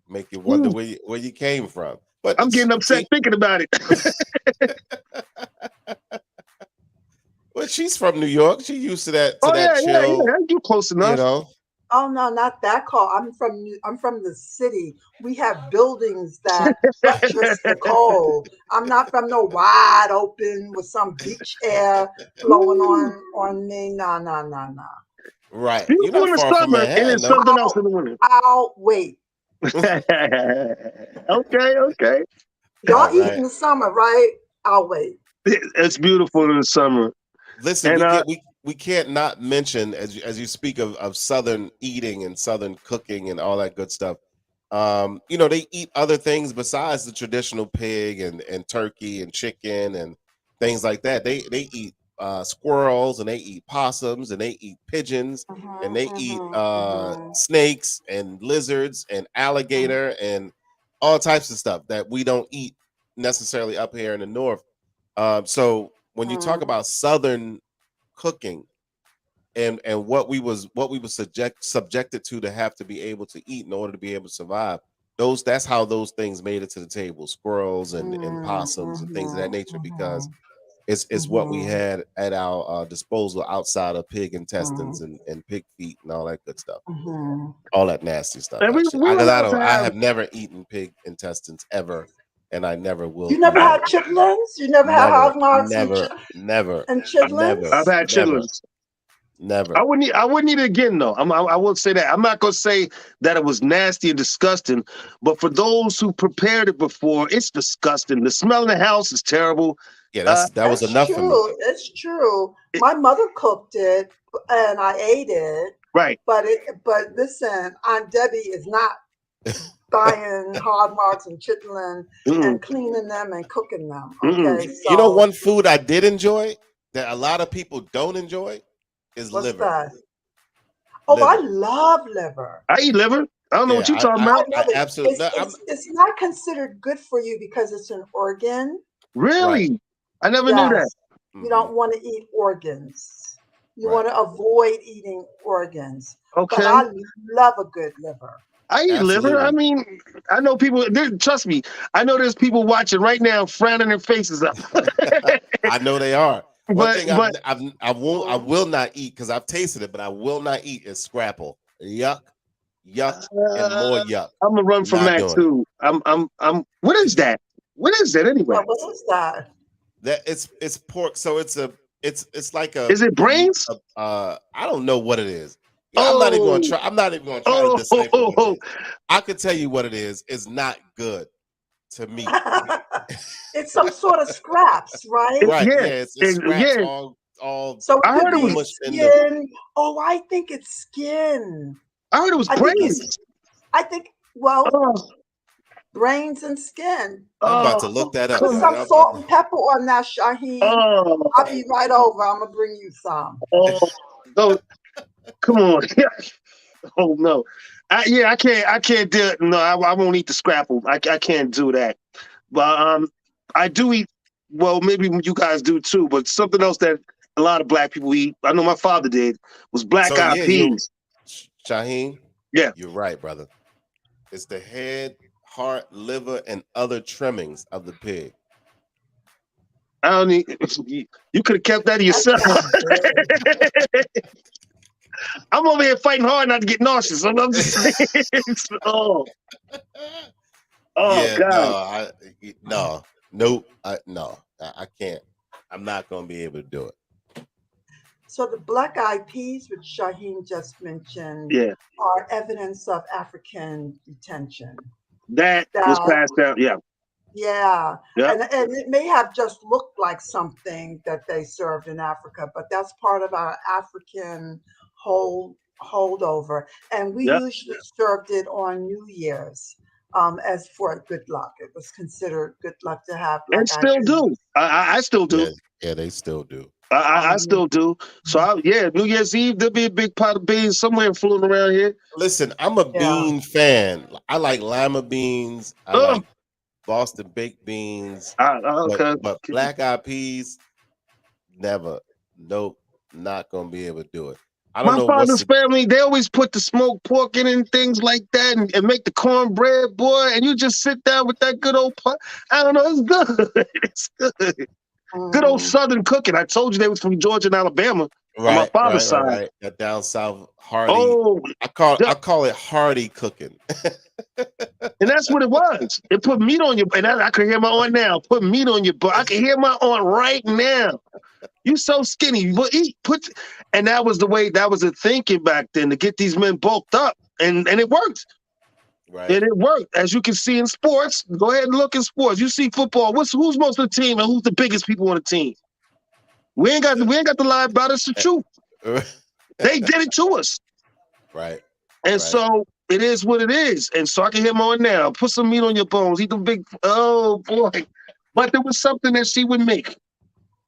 Make you wonder where you came from. But I'm getting upset she, thinking about it. well, she's from New York. She used to that Yeah, chill, you close enough. you know. Oh no, not that cold. I'm from the city. We have buildings that buttress the cold. I'm not from no wide open with some beach air blowing on me. No. Right. You're Beautiful not in the far from summer, and Manhattan, it's though. something else in the winter. I'll wait. Okay. Y'all All eat right. in the summer, right? I'll wait. It's beautiful in the summer. Listen, And we can't not mention as you speak of Southern eating and Southern cooking and all that good stuff. You know, they eat other things besides the traditional pig and turkey and chicken and things like that. They eat squirrels, and they eat possums, and they eat pigeons, and they eat snakes and lizards and alligator and all types of stuff that we don't eat necessarily up here in the north. So when you talk about Southern cooking and what we was subjected to have to be able to eat in order to be able to survive, that's how those things made it to the table: squirrels and possums and things of that nature, because it's what we had at our disposal outside of pig intestines and pig feet and all that good stuff, all that nasty stuff. And I have never eaten pig intestines ever, and I never will. You never had chitlins? You never had hog marks? Never. And chitlins? I've had chitlins. Never. I wouldn't eat it again though. I will say that. I'm not gonna say that it was nasty and disgusting, but for those who prepared it before, it's disgusting. The smell in the house is terrible. Yeah, that was enough for me. It's true. My mother cooked it and I ate it. Right. But listen, Aunt Debbie is not buying hog marks and chitlin and cleaning them and cooking them. Okay. So, you know, one food I did enjoy that a lot of people don't enjoy is what's liver. that? Oh, Liver. I love liver. I eat liver. I don't know what you're talking about. I absolutely. It's not considered good for you because it's an organ. Really? Right. I never knew that. You don't want to eat organs. You want to avoid eating organs. Okay. But I love a good liver. I eat liver. I mean, I know people. Trust me. I know there's people watching right now, frowning their faces up. I know they are. One thing I will not eat, because I've tasted it, but I will not eat is scrapple. Yuck, and more yuck. I'm gonna run from that too. I'm. What is that? What is that anyway? What is that? That it's pork. So it's like a. Is it brains? I don't know what it is. Yeah, I'm not even gonna try. I'm not even gonna try to decipher what it is. I could tell you what it is. It's not good to me. It's some sort of scraps, right? Right. Yeah. It's scraps all. So I heard it was skin. Oh, I think it's skin. I heard it was brains. I think brains and skin. I'm about to look that up. Put some salt and pepper on that, Shaheen. I'll be right over. I'm gonna bring you some. No, come on. Oh no. I can't do it. No, I won't eat the scrapple. I can't do that. But I do eat. Well, maybe you guys do too. But something else that a lot of black people eat, I know my father did, was black-eyed peas. Shaheen, yeah, you're right, brother. It's the head, heart, liver, and other trimmings of the pig. I don't need. You could have kept that to yourself. I'm over here fighting hard not to get nauseous. I'm just saying. Oh yeah, God. No, I can't. I'm not gonna be able to do it. So the black-eyed peas, which Shaheen just mentioned, are evidence of African detention. That was passed down, Yeah. And it may have just looked like something that they served in Africa, but that's part of our African holdover. And we usually served it on New Year's as for good luck. It was considered good luck to have. And still do. I still do. Yeah, they still do. I still do. So yeah, New Year's Eve there'll be a big pot of beans somewhere floating around here. Listen, I'm a Yeah. bean fan. I like lima beans. I Oh. like Boston baked beans. Okay. But black eyed peas, never. Nope, not gonna be able to do it. I don't My know father's family, they always put the smoked pork in and things like that and make the cornbread, boy, and you just sit down with that good old pot. I don't know, it's good. It's good. Good old Southern cooking. I told you they was from Georgia and Alabama on my father's side. Right. That down south hearty. Oh, I call it hearty cooking. and that's what it was. It put meat on your, and I can hear my aunt now. Put meat on your butt. I can hear my aunt right now. You so skinny. But and that was the way. That was the thinking back then to get these men bulked up, and it worked. Right. And it worked, as you can see in sports. Go ahead and look in sports. You see football. Who's most of the team, and who's the biggest people on the team? We ain't got to lie about it. It's the truth. They did it to us. Right. And so it is what it is. And so I can hear more now. Put some meat on your bones. Eat the big, oh boy. But there was something that she would make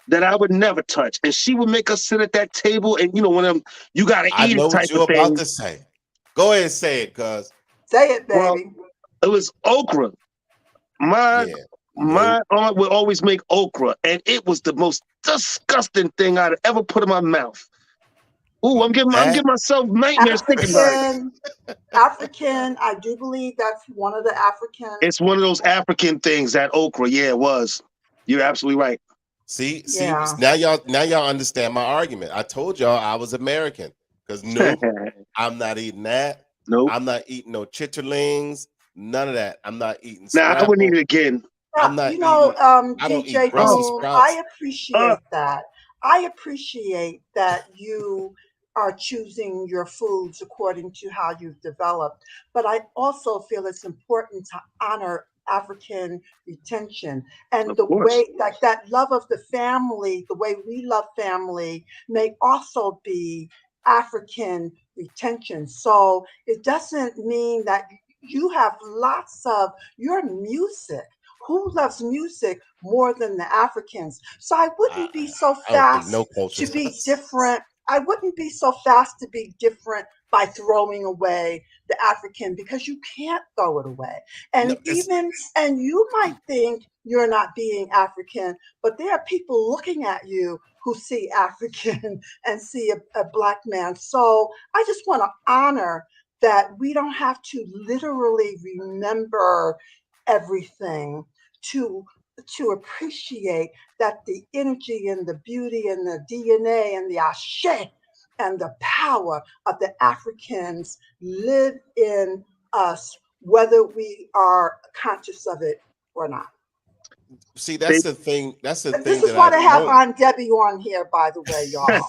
that I would never touch. And she would make us sit at that table and, when you got to I eat know it type what you're of thing. about to say. Go ahead and say it, cuz. Say it, baby. Well, it was okra. My aunt would always make okra, and it was the most disgusting thing I'd ever put in my mouth. Ooh, I'm giving myself nightmares thinking about it. African, I do believe that's one of the African. It's one of those African things, that okra. Yeah, it was. You're absolutely right. See, now y'all understand my argument. I told y'all I was American. Because no, I'm not eating that. Nope. I'm not eating no chitterlings. None of that. I'm not eating. Nah, I wouldn't eat it again. I'm not DJ Boom, I appreciate that. I appreciate that you are choosing your foods according to how you've developed. But I also feel it's important to honor African retention and the way, like that love of the family, the way we love family may also be African retention. So it doesn't mean that you have lots of your music. Who loves music more than the Africans? So I wouldn't be so fast to be different. I wouldn't be so fast to be different by throwing away the African, because you can't throw it away. And and you might think you're not being African, but there are people looking at you who see African and see a Black man. So I just want to honor that we don't have to literally remember everything to appreciate that the energy and the beauty and the DNA and the ashe and the power of the Africans live in us, whether we are conscious of it or not. See, that's the thing. That's the thing. This is why they have Aunt Debbie on here, by the way, y'all.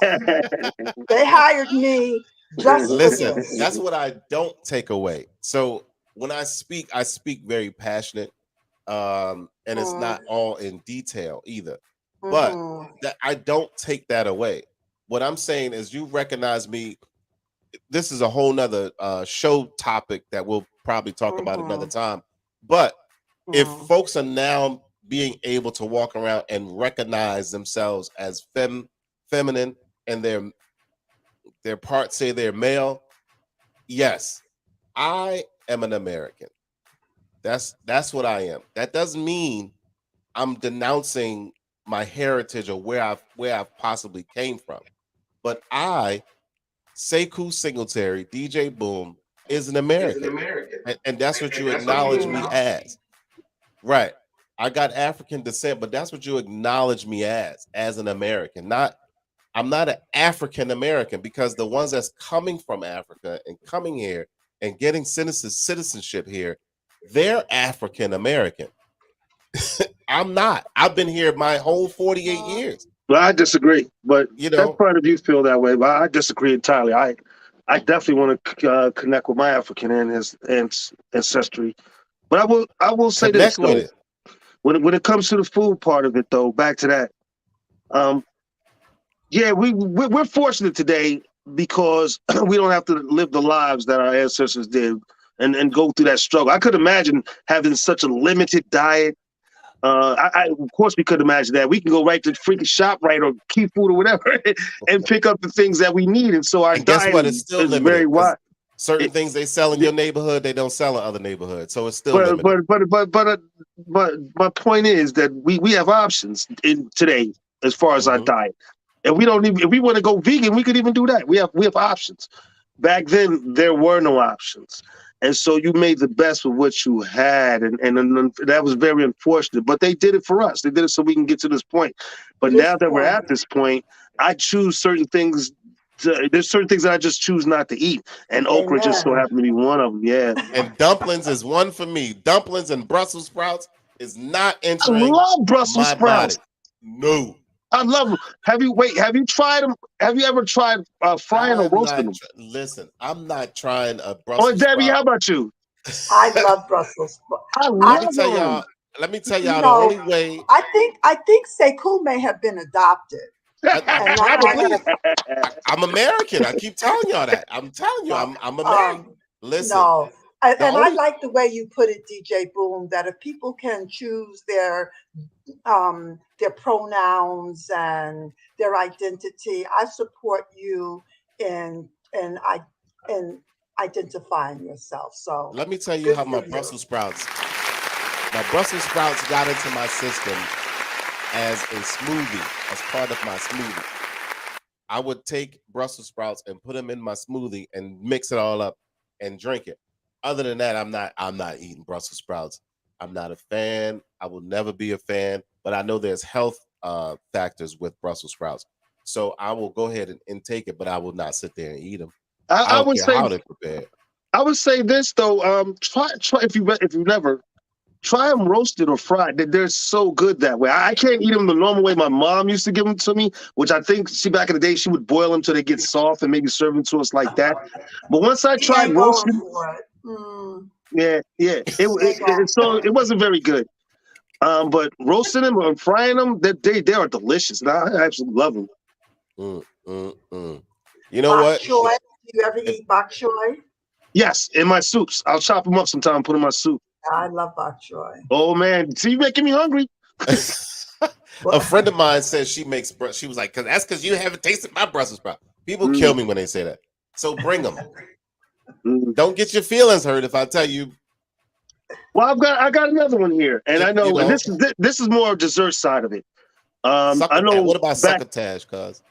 They hired me just listen. for this. That's what I don't take away. So when I speak very passionate, and it's not all in detail either. But that I don't take that away. What I'm saying is, you recognize me. This is a whole nother show topic that we'll probably talk about another time. But if folks are now being able to walk around and recognize themselves as feminine, and their parts say they're male, yes, I am an American. That's what I am. That doesn't mean I'm denouncing my heritage or where I've possibly came from. But I, Sekou Singletary, DJ Boom, is an American. And that's what you acknowledge me as. Right. I got African descent, but that's what you acknowledge me as an American. I'm not an African American, because the ones that's coming from Africa and coming here and getting citizenship here, they're African American. I'm not. I've been here my whole 48 years. Well, I disagree, but that's part of you feel that way. But I disagree entirely. I definitely want to connect with my African and his ancestry. But I will say this though. When it comes to the food part of it, though, back to that. Yeah, we're fortunate today because we don't have to live the lives that our ancestors did and go through that struggle. I could imagine having such a limited diet, Of course, we could imagine that. We can go right to freaking ShopRite or Key Food or whatever and pick up the things that we need. And so our And guess diet what? It's still is limited. very 'cause wide. certain It- things they sell in your neighborhood, they don't sell in other neighborhoods. So it's still But limited. but my point is that we have options in today as far as our Mhm. diet, and we don't even if we want to go vegan, we could even do that. We have options. Back then, there were no options, and so you made the best with what you had, and that was very unfortunate. But they did it for us. They did it so we can get to this point. But This now that we're point. at this point, I choose certain things. There's certain things that I just choose not to eat, and okra just so Amen. happened to be one of them. Yeah. And dumplings is one for me. Dumplings and Brussels sprouts is not I entering love Brussels my sprouts. body. No. I love them. Have you tried them? Have you ever tried frying or I'm roasting not them? listen, I'm not trying a Oh, Brussels Debbie, sprout. how about you? I love Brussels sprouts. I Let me love tell them. y'all. Let me tell y'all You the know, only way. I think Sekou may have been adopted, and that might Probably. have. I'm American. I keep telling y'all that. I'm telling you, I'm American. Listen, No, the and I only like the way you put it, DJ Boom. That if people can choose their pronouns and their identity, I support you in I in identifying yourself. So let me tell you good how for my you. Brussels sprouts got into my system as a smoothie, as part of my smoothie. I would take Brussels sprouts and put them in my smoothie and mix it all up and drink it. Other than that, I'm not eating Brussels sprouts. I'm not a fan. I will never be a fan, but I know there's health factors with Brussels sprouts. So I will go ahead and take it, but I will not sit there and eat them. I I don't would care say how they're prepared. this though. Try if you never try them roasted or fried. They're so good that way. I can't eat them the normal way my mom used to give them to me, which I think back in the day she would boil them till they get soft and maybe serve them to us like that. But once I He tried ain't going roasting, for it. Mm, yeah, he ain't going so for it. it wasn't very good. But roasting them or frying them, they are delicious. And I absolutely love them. You know Bok what? choy. Do you ever If eat bok choy? Yes, in my soups. I'll chop them up sometime and put in my soup. I love bok choy. Oh man, see you making me hungry. a friend of mine says she makes. She was like, "Because you haven't tasted my Brussels sprout." People kill me when they say that. So bring them. Don't get your feelings hurt if I tell you. Well, I got another one here, and I know, You and know, this is more dessert side of it. I know what about back. succotash, cuz?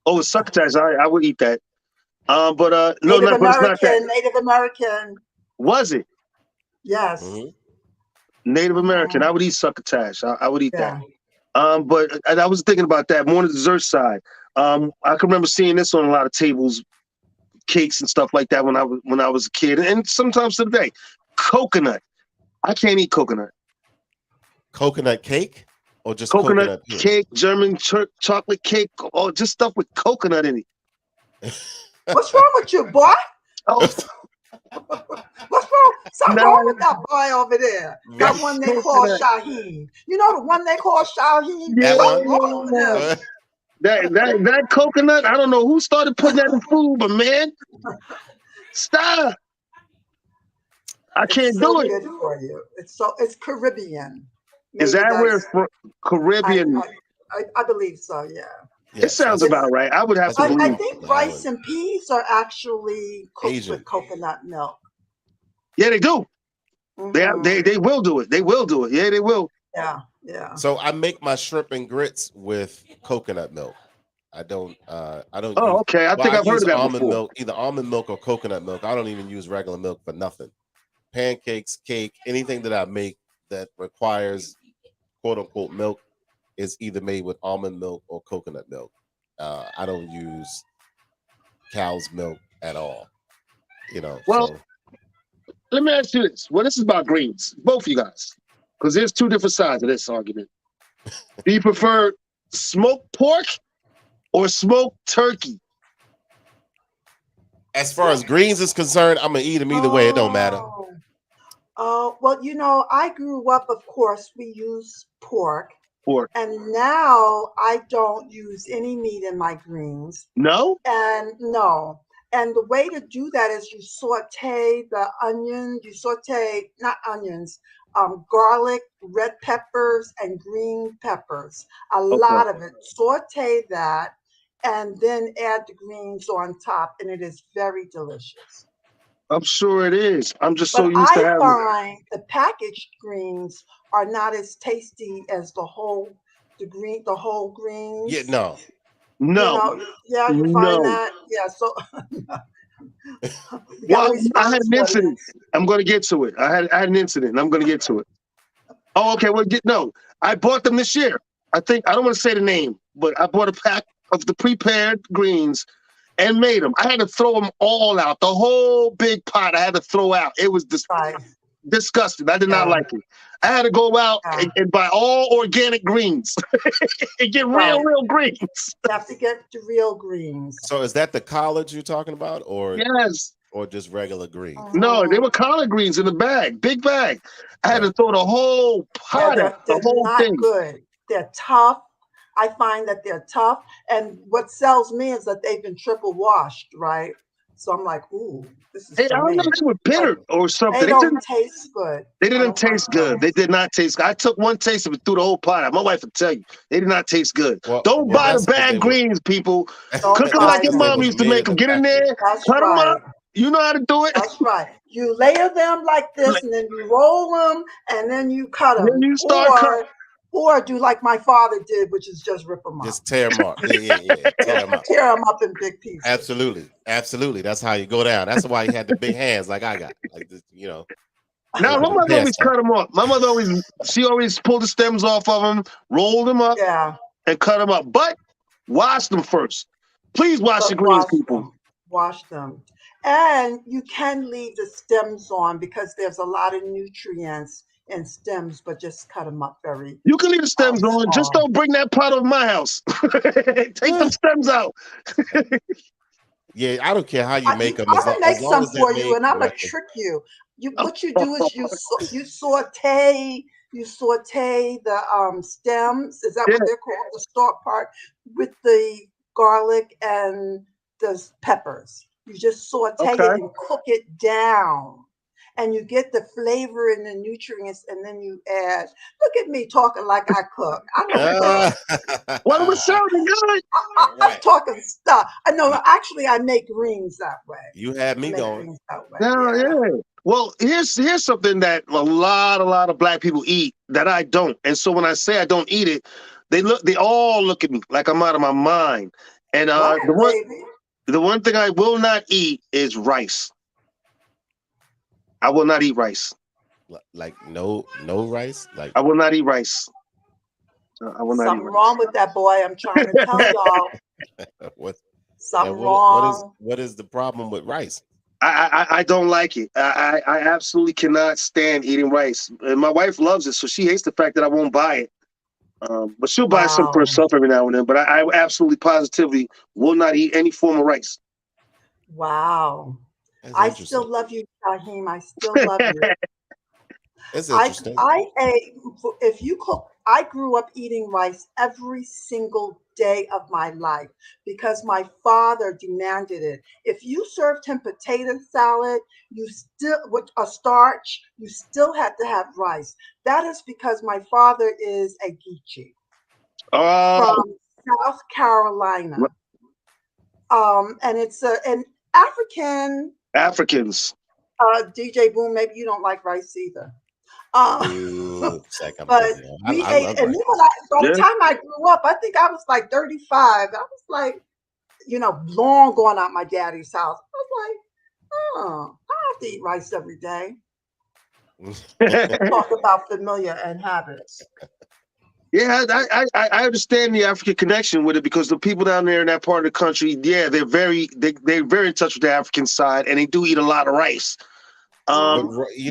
Oh, succotash. I would eat that. But no, Native but it's not that. American. Native American. Was it Yes. Native American? I would eat succotash. I would eat Yeah. that. But and I was thinking about that more on the dessert side. I can remember seeing this on a lot of tables, cakes and stuff like that when I was a kid, and sometimes today. Coconut. I can't eat coconut. Coconut cake or just Coconut puree? cake, German chocolate cake, or just stuff with coconut in it. What's wrong with you, boy? Oh, What's wrong? Something No. wrong with that boy over there. That one they call Coconut. Shaheen. You know the one they call Shaheen? Yeah. Something wrong with him. That coconut, I don't know who started putting that in food, but man, stop. I can't It's so do it. good for you. It's Caribbean. Is Maybe that where that's- it's from? Caribbean? I believe so, yeah. It sounds about right. I would have to that's believe. I think rice and peas are actually cooked Asian. with coconut milk. Yeah, they do. Mhm. They will do it. They will do it. Yeah, they will. Yeah. So I make my shrimp and grits with coconut milk. I don't Oh, use, okay. I think I've heard use of that almond before. milk, either almond milk or coconut milk. I don't even use regular milk for nothing. Pancakes, cake, anything that I make that requires quote unquote milk is either made with almond milk or coconut milk. I don't use cow's milk at all. Well, so let me ask you this. Well, this is about greens, both of you guys, because there's two different sides of this argument. Do you prefer smoked pork or smoked turkey? as far as greens is concerned, I'm gonna eat them either way. It don't matter. Well, I grew up, of course, we use pork. Pork. And now I don't use any meat in my greens. No? And no. And the way to do that is you saute the onion, not onions, garlic, red peppers, and green peppers. A Okay. lot of it. Saute that, and then add the greens on top, and it is very delicious. I'm sure it is. I'm just so But used to I having. find the packaged greens are not as tasty as the whole Yeah, greens. no. You No, know, yeah, you find no. that? Yeah, so you got Well, a I had response, an incident. audience. I'm going to get to it. I had an incident. I'm going to get to it. Oh, okay. Well, no, I bought them this year. I think I don't want to say the name, but I bought a pack of the prepared greens and made them. I had to throw them all out. The whole big pot I had to throw out. It was Right. disgusting. I did not Yeah. like it. I had to go out Yeah. and buy all organic greens and get Right. real greens. You have to get the real greens. So is that the collard you're talking about, Yes. or just regular greens? No, they Mhm. were collard greens in the bag, big bag. I had to Right. throw the whole Yeah, pot out, the they're whole not thing. good. They're tough. I find that they're tough. And what sells me is that they've been triple washed, right? So I'm like, ooh, this is Hey, I for don't know, me. they were But bitter or something. they don't taste good. They I didn't don't like taste good. them. They did not taste good. I took one taste of it through the whole pot out. My wife would tell you they did not taste good. Well, Don't well, buy the that's because they bag were greens, people. Don't Cook them buy like your because they them. mom was used to made make in them. the Get in factory. there, That's cut them right. up. You know how to do it. That's right. You layer them like this, and then you roll them, and then you cut Then them, you start cutting. or do like my father did, which is just rip them up. Just tear them up. Yeah. Tear them up. Tear them up in big pieces. Absolutely. That's how you go down. That's why you had the big hands like I got. Like this, Now, able my to mother tear always stuff. cut them off. My mother always pulled the stems off of them, rolled them up, Yeah, and cut them up. But wash them first. Please wash but your greens, people. them. Wash them. And you can leave the stems on because there's a lot of nutrients in stems, but just cut them up very You can leave the stems on. Just small. don't bring that pot over my house. Take them stems out. Yeah, I don't care how you make them I'm as gonna long make as, long some as they're for you, made and I'm gonna correctly. trick you. What you do is you saute the stems. Is that Yeah. what they're called? The stalk part with the garlic and the peppers. You just saute it Okay. and cook it down, and you get the flavor and the nutrients, and then you add. Look at me talking like I cook. I don't cook. Well, it was sounding good. I'm Right. talking stuff. I know. Actually, I make greens that way. You had I me make going. greens that way. Yeah, Yeah. yeah. Well, here's something that a lot of black people eat that I don't. And so when I say I don't eat it, they all look at me like I'm out of my mind. And What, baby? the one thing I will not eat is rice. I will not eat rice. Like no rice. Like I will not eat rice. I will not Something eat wrong with that boy. I'm trying to tell y'all. what? Something and wrong. what is the problem with rice? I don't like it. I absolutely cannot stand eating rice. And my wife loves it, so she hates the fact that I won't buy it. But she'll buy some for Wow. herself every now and then. But I absolutely positively will not eat any form of rice. Wow. That's I interesting. still love you, Shaheem. I still love you. It's interesting. I ate, if you cook, I grew up eating rice every single day of my life because my father demanded it. If you served him potato salad, you still, with a starch, you still had to have rice. That is because my father is a Geechee from South Carolina. And it's an African, Africans. DJ Boom, maybe you don't like rice either. Ooh, I'm But busy. we I ate, love and rice. then by the Yeah. time I grew up, I think I was like 35. I was like, long gone out my daddy's house. I was like, oh, I don't have to eat rice every day. Talk about familiar and habits. Yeah, I understand the African connection with it because the people down there in that part of the country, yeah, they're very in touch with the African side, and they do eat a lot of rice. But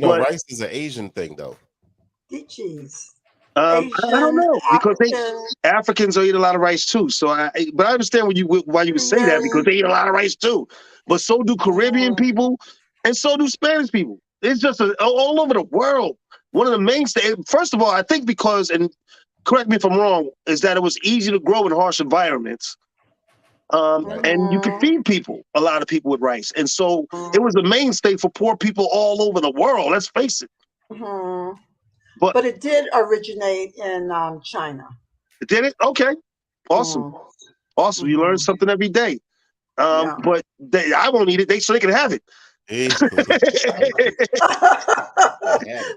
But rice is an Asian thing, though. Cheese. I don't know because African, Africans eat a lot of rice too. So but I understand why you would say that because they eat a lot of rice too. But so do Caribbean people, and so do Spanish people. It's just all over the world. One of the mainstays. First of all, I think because, and correct me if I'm wrong, is that it was easy to grow in harsh environments. And you could feed a lot of people with rice. And so it was a mainstay for poor people all over the world. Let's face it. Mhm. But it did originate in China. Did it? Okay, awesome, Mm, awesome. You learn mhm. something every day. Yeah. But I won't eat it. So they can have it. Hey, have it.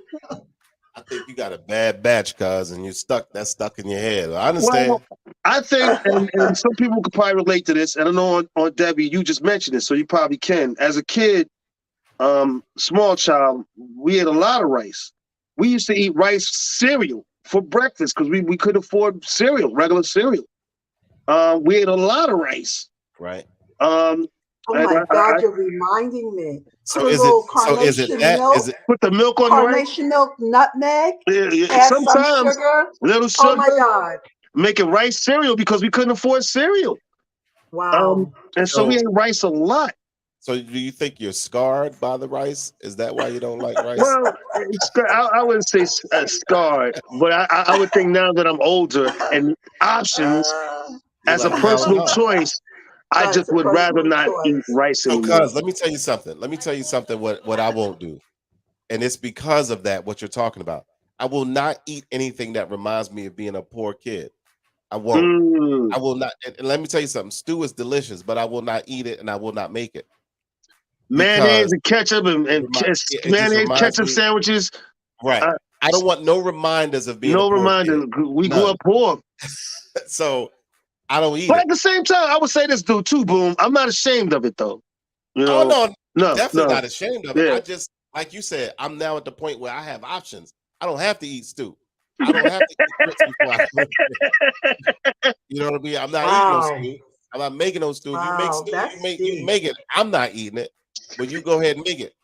I think you got a bad batch, cuz, and you stuck. That's stuck in your head. I understand. Well, I think, and some people could probably relate to this. And I know on Debbie, you just mentioned it, so you probably can. As a kid, small child, we ate a lot of rice. We used to eat rice cereal for breakfast because we couldn't afford cereal, regular cereal. We ate a lot of rice. Right. Um, Oh and my God, you're reminding me. So Put a is it? little So is it carnation that? milk, Is it? put the milk on the rice. carnation milk, nutmeg, Yeah, add some sometimes sugar. little Oh my sugar, God. making rice cereal because we couldn't afford cereal. Wow. And so we So, ate rice a lot. so do you think you're scarred by the rice? Is that why you don't like rice? Well, I wouldn't say scarred, but I would think now that I'm older and options You're as a like, hell personal no. choice, I Right, just it's a would rather personal not eat choice. rice So, anymore. cuz, let me tell you something. Let me tell you something. What I won't do, and it's because of that. What you're talking about. I will not eat anything that reminds me of being a poor kid. I won't. Mm. I will not. And let me tell you something. Stew is delicious, but I will not eat it, and I will not make it Mayonnaise because and ketchup and it just mayonnaise reminds ketchup me. sandwiches. Right. Uh, I don't want no reminders of being a no poor reminder. kid. We grew None. up poor. So I don't eat But it. at the same time, I would say this, dude, too, Boom. I'm not ashamed of it, though. You Oh know, no, I'm no, definitely not ashamed of it. yeah. I just, like you said, I'm now at the point where I have options. I don't have to eat stew. I don't have to eat grits before I go to bed. You know what I mean? I'm not eating no Wow. stew. I'm not making no stew. If you make Wow. stew, That's you deep. make it. I'm not eating it, but you go ahead and make it.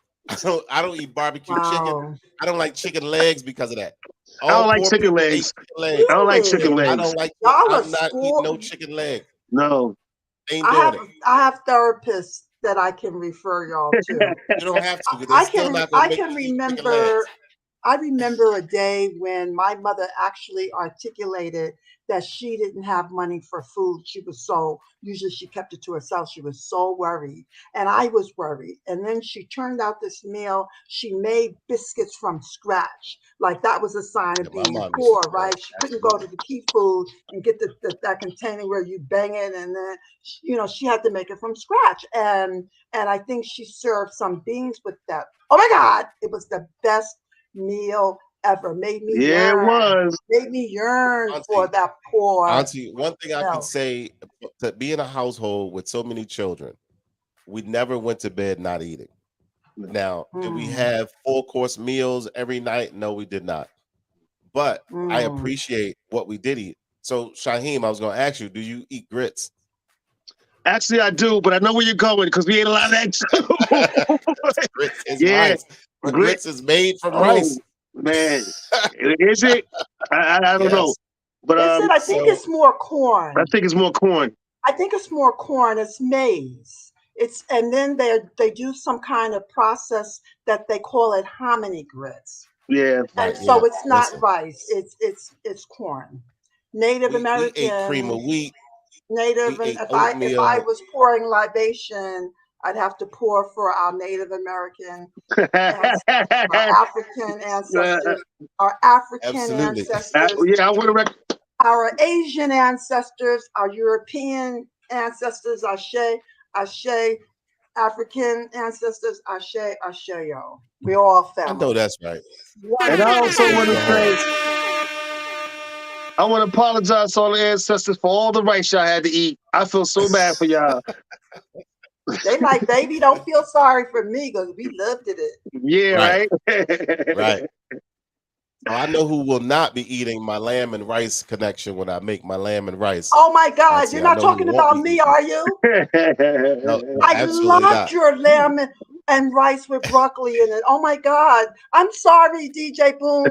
I don't eat barbecue chicken. Wow. I don't like chicken legs because of that. I All don't like poor chicken people ate legs. chicken legs. I don't like chicken Really? I legs. don't like. Y'all are I'm not eating no spoiled. chicken leg. No. Ain't doing it. I have therapists that I can refer y'all to. You don't have to. Because I they're still not gonna I make can you eat chicken legs. remember I remember a day when my mother actually articulated that she didn't have money for food. She was so, usually she kept it to herself. She was so worried. And I was worried. And then she turned out this meal. She made biscuits from scratch. Like that was a sign of Yeah, my being mom used to poor, do that. right? She couldn't go to the key food and get that container where you bang it. And then, she had to make it from scratch. And I think she served some beans with that. Oh my God, it was the best meal ever. Made me Yeah, it yearn. was. Made me yearn for Auntie, that poor Auntie, one thing I can self. say to be in a household with so many children, we never went to bed not eating. Now, did we Mm, have full course meals every night? No, we did not. But I mm. appreciate what we did eat. So, Shaheem, I was going to ask you, do you eat grits? Actually, I do, but I know where you're going because we ate a lot of that too. Grits is Yeah, rice, but grit. grits is made from Oh rice. man, is it? I don't know, Yes. but Is it? I think So, it's more I corn. think it's more corn. I think it's more corn. It's maize. It's and then they do some kind of process that they call it hominy grits. Yeah, And right, yeah. so it's not Listen, rice. It's corn. Native we ate cream of American wheat, Native, we and ate if I oatmeal. was pouring libation, I'd have to pour for our Native American ancestors, our African ancestors, our African Absolutely. ancestors, yeah, I want to our Asian ancestors, our European ancestors, Ashe, African ancestors, Asheo. We all I know family. that's right. One and I also Each want to their say, own. I want to apologize to all the ancestors for all the rice y'all had to eat. I feel so bad for y'all. They like, baby, don't feel sorry for me because we lived it. Yeah, Right, right. right. So I know who will not be eating my lamb and rice connection when I make my lamb and rice. Oh my God, you're Auntie, I not know who talking won't be about me, eating. are you? No, no, I absolutely loved not. your lamb and rice with broccoli in it. Oh my God. I'm sorry, DJ Boom.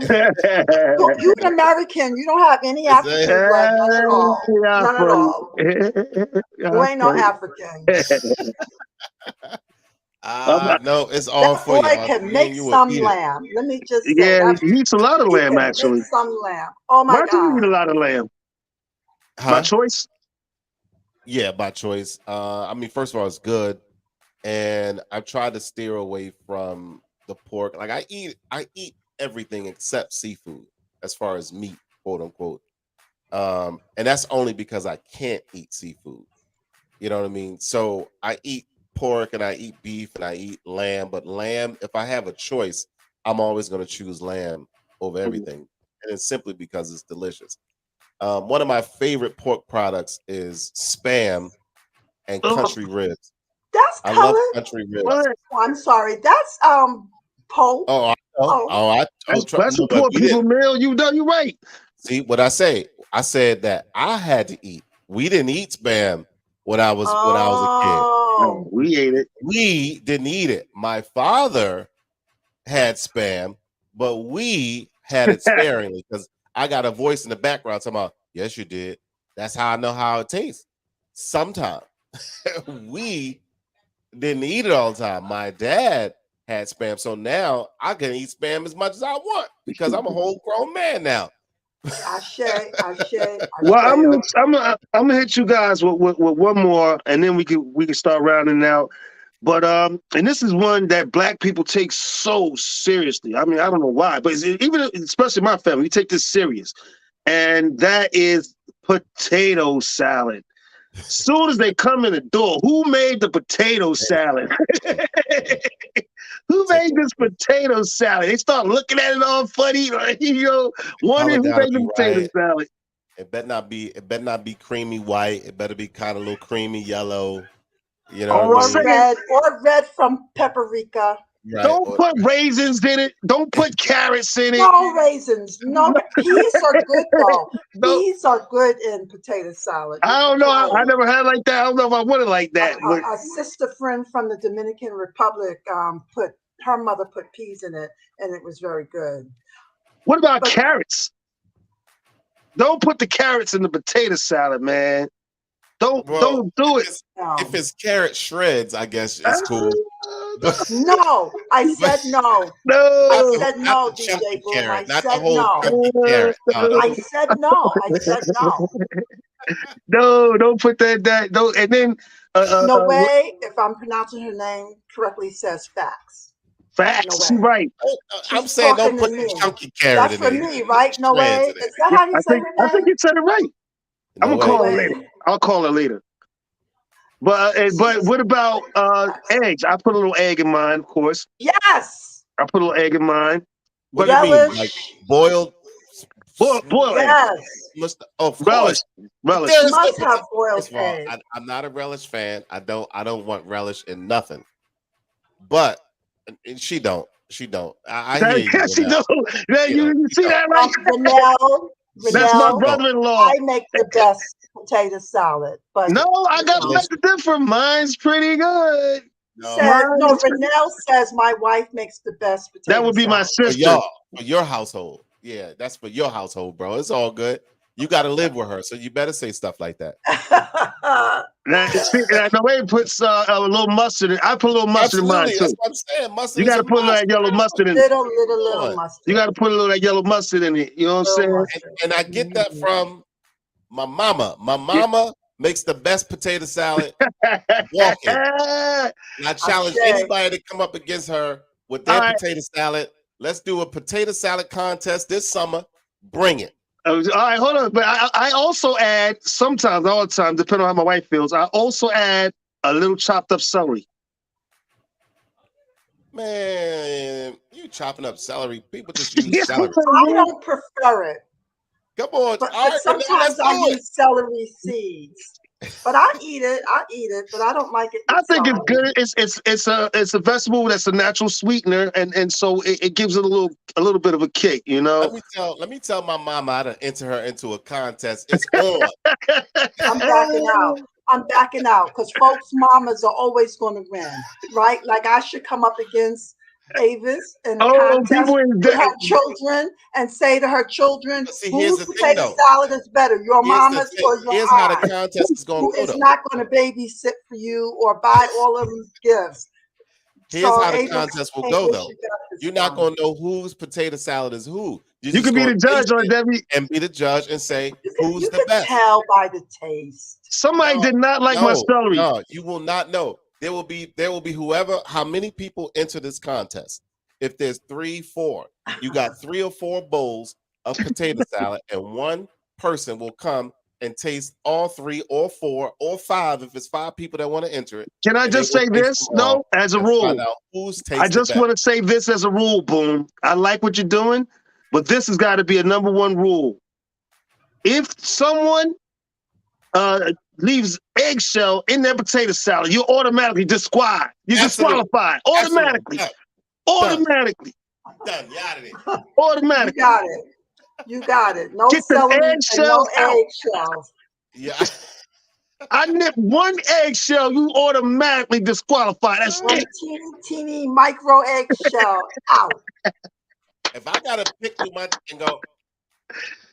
You're an American. You don't have any Is that? African blood. None at all. yeah, None at funny. all. You Yeah, ain't no funny. African. No, it's all That for you, boy Auntie. can Me and make you will some eat it. lamb. Let me just say Yeah, that he eats a lot of he lamb can make actually. some lamb. Oh my Why do you God. eat a lot of lamb? By Huh? choice? Yeah, by choice. I mean, first of all, it's good, and I've tried to steer away from the pork. Like I eat everything except seafood as far as meat, quote unquote. And that's only because I can't eat seafood. You know what I mean? So I eat pork and I eat beef and I eat lamb, but lamb, if I have a choice, I'm always going to choose lamb over everything. And it's simply because it's delicious. One of my favorite pork products is Spam and Ugh. country ribs. That's I love colored. country ribs. What? Oh, I'm sorry. That's Pope. Oh, I know. Oh. Oh, I That's, told that's you, a but poor we people didn't- meal. You know, you right. See what I say? I said that I had to eat. We didn't eat Spam when I was a kid. Oh. We ate it. We didn't eat it. My father had Spam, but we had it sparingly because I got a voice in the background talking about, yes, you did. That's how I know how it tastes. Sometimes we didn't eat it all the time. My dad had Spam, so now I can eat Spam as much as I want because I'm a whole grown man now. Ashe. Well, I'm gonna hit you guys with one more, and then we can start rounding out. But and this is one that Black people take so seriously. I mean, I don't know why, but even especially my family, we take this serious, and that is potato salad. Soon as they come in the door, who made the potato salad? Who made this potato salad? They start looking at it all funny, like, wondering who Color made the gotta be potato right. salad. It better not be creamy white. It better be kind of a little creamy yellow. You know Oh, what I Or mean? red, or red from paprika. Right. Don't put raisins in it. Don't put carrots in it. No raisins. No, peas are good though. No. Peas are good in potato salad. I don't know. I never had like that. I don't know if I would have like that. But A sister friend from the Dominican Republic her mother put peas in it, and it was very good. what about But- carrots? Don't put the carrots in the potato salad, man. Don't Well, do it. No, If it's carrot shreds, I guess it's cool. no, I said no. No. I said no, Not the DJ chunky Boom. I carrot, not the said whole no. chunky carrot. No, I said no. I said no. No, don't put that. Don't. And then No way, if I'm pronouncing her name correctly, says facts. facts. No She way. right. I'm She's saying don't talking put to the me. chunky carrot That's in for there. me, right? No Shreds way. in there. Is that how you I say think her I think name? you said it right. I'm No gonna call way. her later. I'll call her later. But what about eggs? I put a little egg in mine, of course. Yes. I put a little egg in mine. What do you mean? Relish. Like boiled? Boil egg. Yes. Of Relish. course. Relish. There's Must no- have boiled First of all, egg. I'm not a relish fan. I don't want relish in nothing. But she don't. I hear you. Yes, you Renell. do. Yeah, you see that right? Renell, That's my Renell, brother-in-law. I make the best potato salad. But No, I got to make the difference. Mine's pretty good. Renell says my wife makes the best potato That would be my salad. sister. For your household. Yeah, that's for your household, bro. It's all good. You got to live with her, so you better say stuff like that. Now, the way it puts a little mustard in. I put a little mustard in mine Absolutely, too. that's what I'm saying. Mustard You got to put a little that yellow mustard in it. little mustard. You got to put a little that yellow mustard in it. You know what I'm saying? And I get that from my mama. My mama makes the best potato salad walking. And I challenge anybody to come up against her with their potato salad. Let's do a potato salad contest this summer. Bring it. All right, hold on. But I also add, sometimes, all the time, depending on how my wife feels, I also add a little chopped up celery. Man, you chopping up celery. People just use celery. I don't prefer it. Come on. But, all right, sometimes I use celery seeds. But I eat it, but I don't like it. I think it's good. It's a vegetable that's a natural sweetener, and so it gives it a little bit of a kick, you know. Let me tell my mama how to enter her into a contest. It's on. I'm backing out because folks' mamas are always going to win, right? Like I should come up against Avis in a contest with her children and say to her children, whose potato salad is better, your mama's or your Here's how the contest is going to go. Who is not going to babysit for you or buy all of these gifts. Here's how the contest will go, though. You're not going to know whose potato salad is who. You can be the judge on Debbie. And be the judge and say who's you the best. You can tell by the taste. Somebody did not like my celery. No, you will not know. There will be whoever, how many people enter this contest. if there's 3, 4, you got 3 or 4 bowls of potato salad, and one person will come and taste all 3 or 4 or 5 if it's 5 people that want to enter it. Can I And they just will say taste this? them all No, as a and rule. find out whose I tastes the just best. want to say this as a rule, Boom. I like what you're doing, but this has got to be a number one rule. If someone leaves eggshell in their potato salad, you're automatically disqualified. You're Absolutely. disqualified automatically. Absolutely. Automatically. Done. You out of there. You Automatically. got it. You got it. No Get the celery and no eggshells out. eggshells. Yeah. I nip one eggshell, you automatically disqualified. That's One it. teeny micro eggshell out. If I gotta pick too much and go,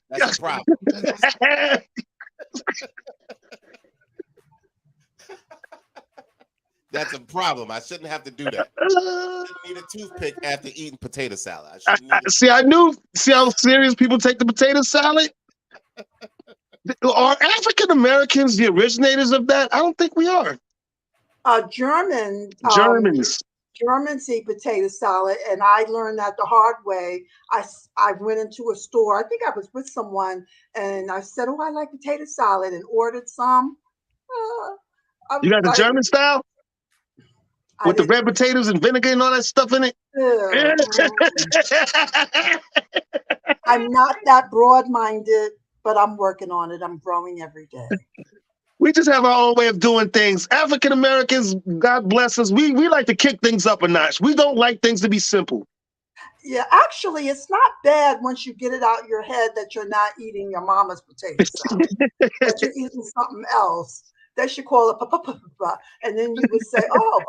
that's a problem. That's a problem. I shouldn't have to do that. I need a toothpick after eating potato salad. I shouldn't need it. See how serious people take the potato salad? Are African Americans the originators of that? I don't think we are. Germans eat potato salad, and I learned that the hard way. I went into a store. I think I was with someone, and I said, "Oh, I like potato salad," and ordered some. You got the German style with the red potatoes and vinegar and all that stuff in it? I'm not that broad-minded, but I'm working on it. I'm growing every day. We just have our own way of doing things. African Americans, God bless us, we like to kick things up a notch. We don't like things to be simple. Yeah, actually, it's not bad once you get it out your head that you're not eating your mama's potato salad, that you're eating something else. They should call it pa, and then you would say, "Oh,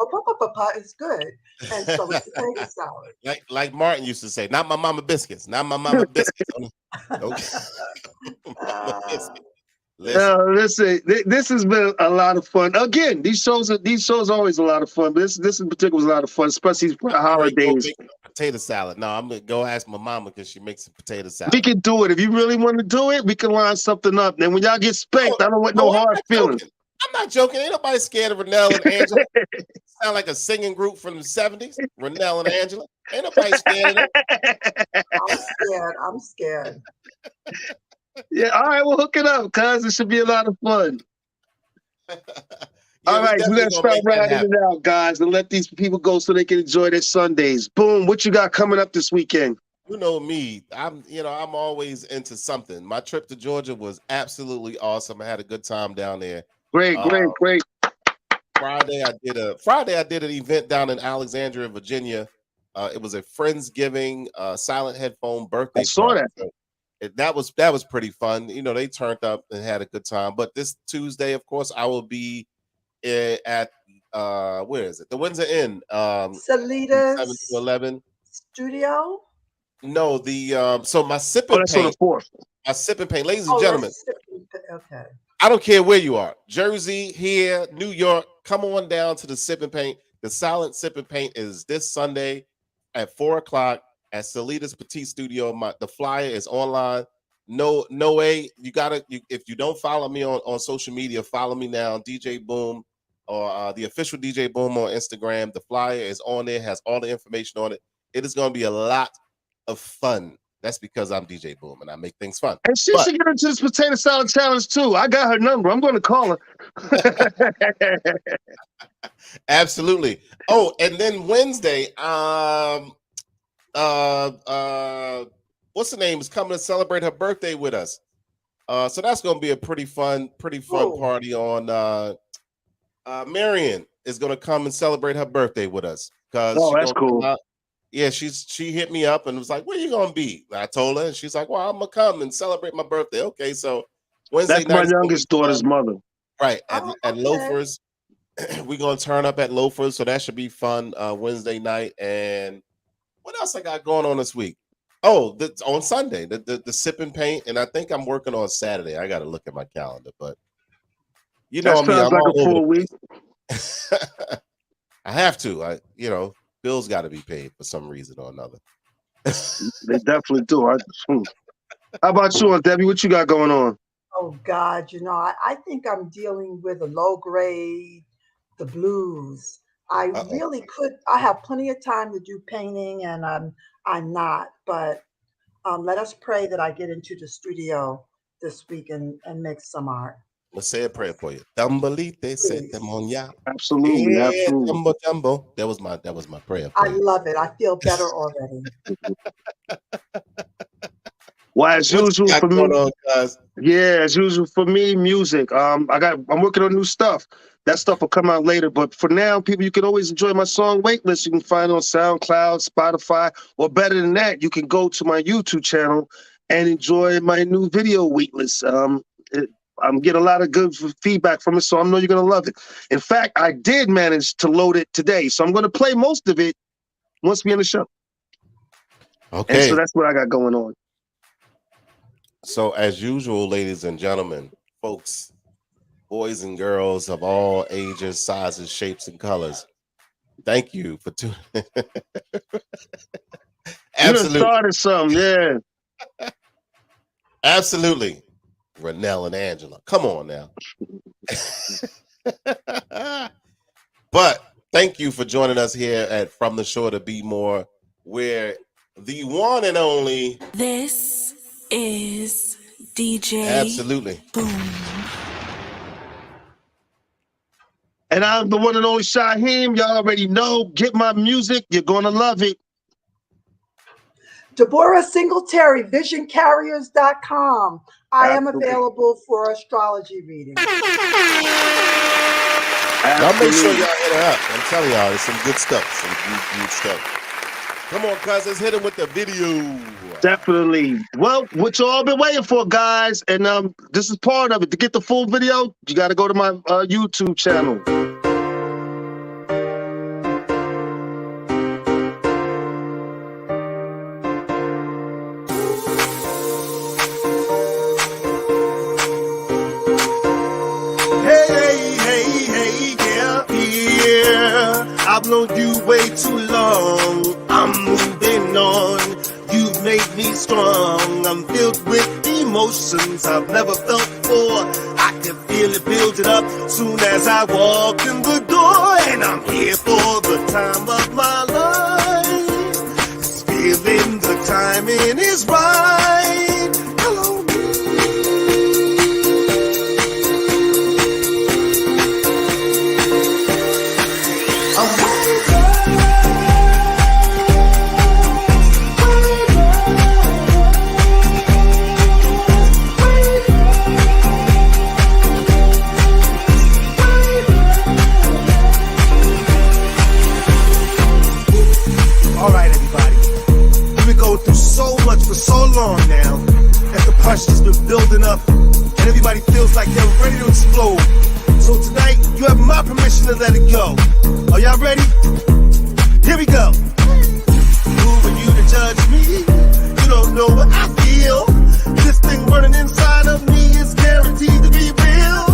pa is good," and so it's potato salad. Like Martin used to say, "Not my mama biscuits, not my mama biscuits." Okay. Listen, this has been a lot of fun. Again, these shows are always a lot of fun. But this in particular was a lot of fun, especially for the holidays. Potato salad. No, I'm gonna go ask my mama because she makes a potato salad. We can do it if you really want to do it. We can line something up. Then when y'all get spanked, I don't want no hard feelings. I'm not joking. Ain't nobody scared of Renell and Angela. Sound like a singing group from the 70s. Renell and Angela. Ain't nobody scared of them. I'm scared. Yeah, all right, we'll hook it up, cuz it should be a lot of fun. All right, we gotta start rounding it out, guys, and let these people go so they can enjoy their Sundays. Boom, what you got coming up this weekend? You know me, I'm always into something. My trip to Georgia was absolutely awesome. I had a good time down there. Great. Friday I did an event down in Alexandria, Virginia. It was a Friendsgiving silent headphone birthday. I saw that. So that was pretty fun. You know, they turned up and had a good time. But this Tuesday, of course, I will be at where is it? The Windsor Inn. Salitas 7 to 11 studio. No, the so my sip and paint. My sip and paint, ladies and gentlemen. Okay. I don't care where you are, Jersey, here, New York. Come on down to the Sip and Paint. The silent Sip and Paint is this Sunday at 4:00 at Salitas Petite Studio. The flyer is online. No way. If you don't follow me on social media, follow me now, DJ Boom, or the official DJ Boom on Instagram. The flyer is on there, has all the information on it. It is going to be a lot of fun. That's because I'm DJ Boom and I make things fun. And she should get into this potato salad challenge too. I got her number. I'm going to call her. Absolutely. Oh, and then Wednesday, what's the name is coming to celebrate her birthday with us. So that's going to be a pretty fun party on. Marion is going to come and celebrate her birthday with us. That's cool. Yeah, she hit me up and was like, "Where you gonna be?" I told her, and she's like, "Well, I'm gonna come and celebrate my birthday." Okay, so Wednesday night. That's my youngest daughter's mother. Right at Loafers, we're gonna turn up at Loafers, so that should be fun. Wednesday night, and what else I got going on this week? Oh, on Sunday, the Sip and Paint, and I think I'm working on Saturday. I got to look at my calendar, but you know, that sounds like a full week. I have to. Bills got to be paid for some reason or another. They definitely do. How about you, Debbie? What you got going on? Oh, God, I think I'm dealing with a low grade, the blues. I Uh-oh. really could. I have plenty of time to do painting, and I'm not. But let us pray that I get into the studio this week and make some art. Let's say a prayer for you. Tambalite se Please. demonia. Absolutely, absolutely. Jumbo jumbo. That was my prayer for I you. love it. I feel better already. Well, as What you usual got for me, going on, guys? yeah, as usual for me, music. I'm working on new stuff. That stuff will come out later. But for now, people, you can always enjoy my song Waitlist. You can find it on SoundCloud, Spotify, or better than that, you can go to my YouTube channel and enjoy my new video Waitlist. I'm getting a lot of good feedback from it, so I know you're gonna love it. In fact, I did manage to load it today, so I'm gonna play most of it once we end the show. And Okay. so that's what I got going on. So as usual, ladies and gentlemen, folks, boys and girls of all ages, sizes, shapes, and colors, thank you for tuning in. You done Absolutely. started something, yeah. Absolutely. Renell and Angela. Come on now. But thank you for joining us here at From the Shore to Be More, where the one and only This is DJ Absolutely. Boom. And I'm the one and only Shaheem. Y'all already know. Get my music. You're gonna love it. Deborah Singletary, visioncarriers.com. I am Absolutely. available for astrology readings. Y'all make sure y'all hit her up. I'm telling y'all, there's some good stuff. Some good stuff. Come on, cuz, let's hit him with the video. Definitely. Well, what you all been waiting for, guys, and this is part of it. To get the full video, you got to go to my YouTube channel. Hey, yeah. I've known you way too long. I'm moving on. You've made me strong. I'm filled with emotions I've never felt before. I can feel it building up soon as I walk in the door. And I'm here for the time of my life. Just feeling the timing is right. Hello, all right, everybody. We've been going through so much for so long now that the pressure's been building up and everybody feels like they're ready to explode. So tonight, you have my permission to let it go. Are y'all ready? Here we go. Who are you to judge me? You don't know what I feel. This thing burning inside of me is guaranteed to be real.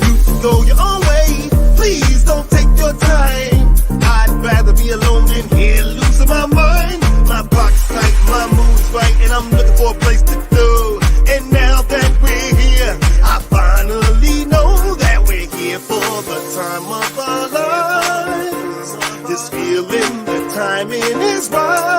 You can go your own way. Please don't take your time. I'd rather be alone than here losing my mind. My box tight, my mood's right, and I'm looking for a place to go. And now that we're here, I finally know that we're here for the time of our lives. This feeling, the timing is right.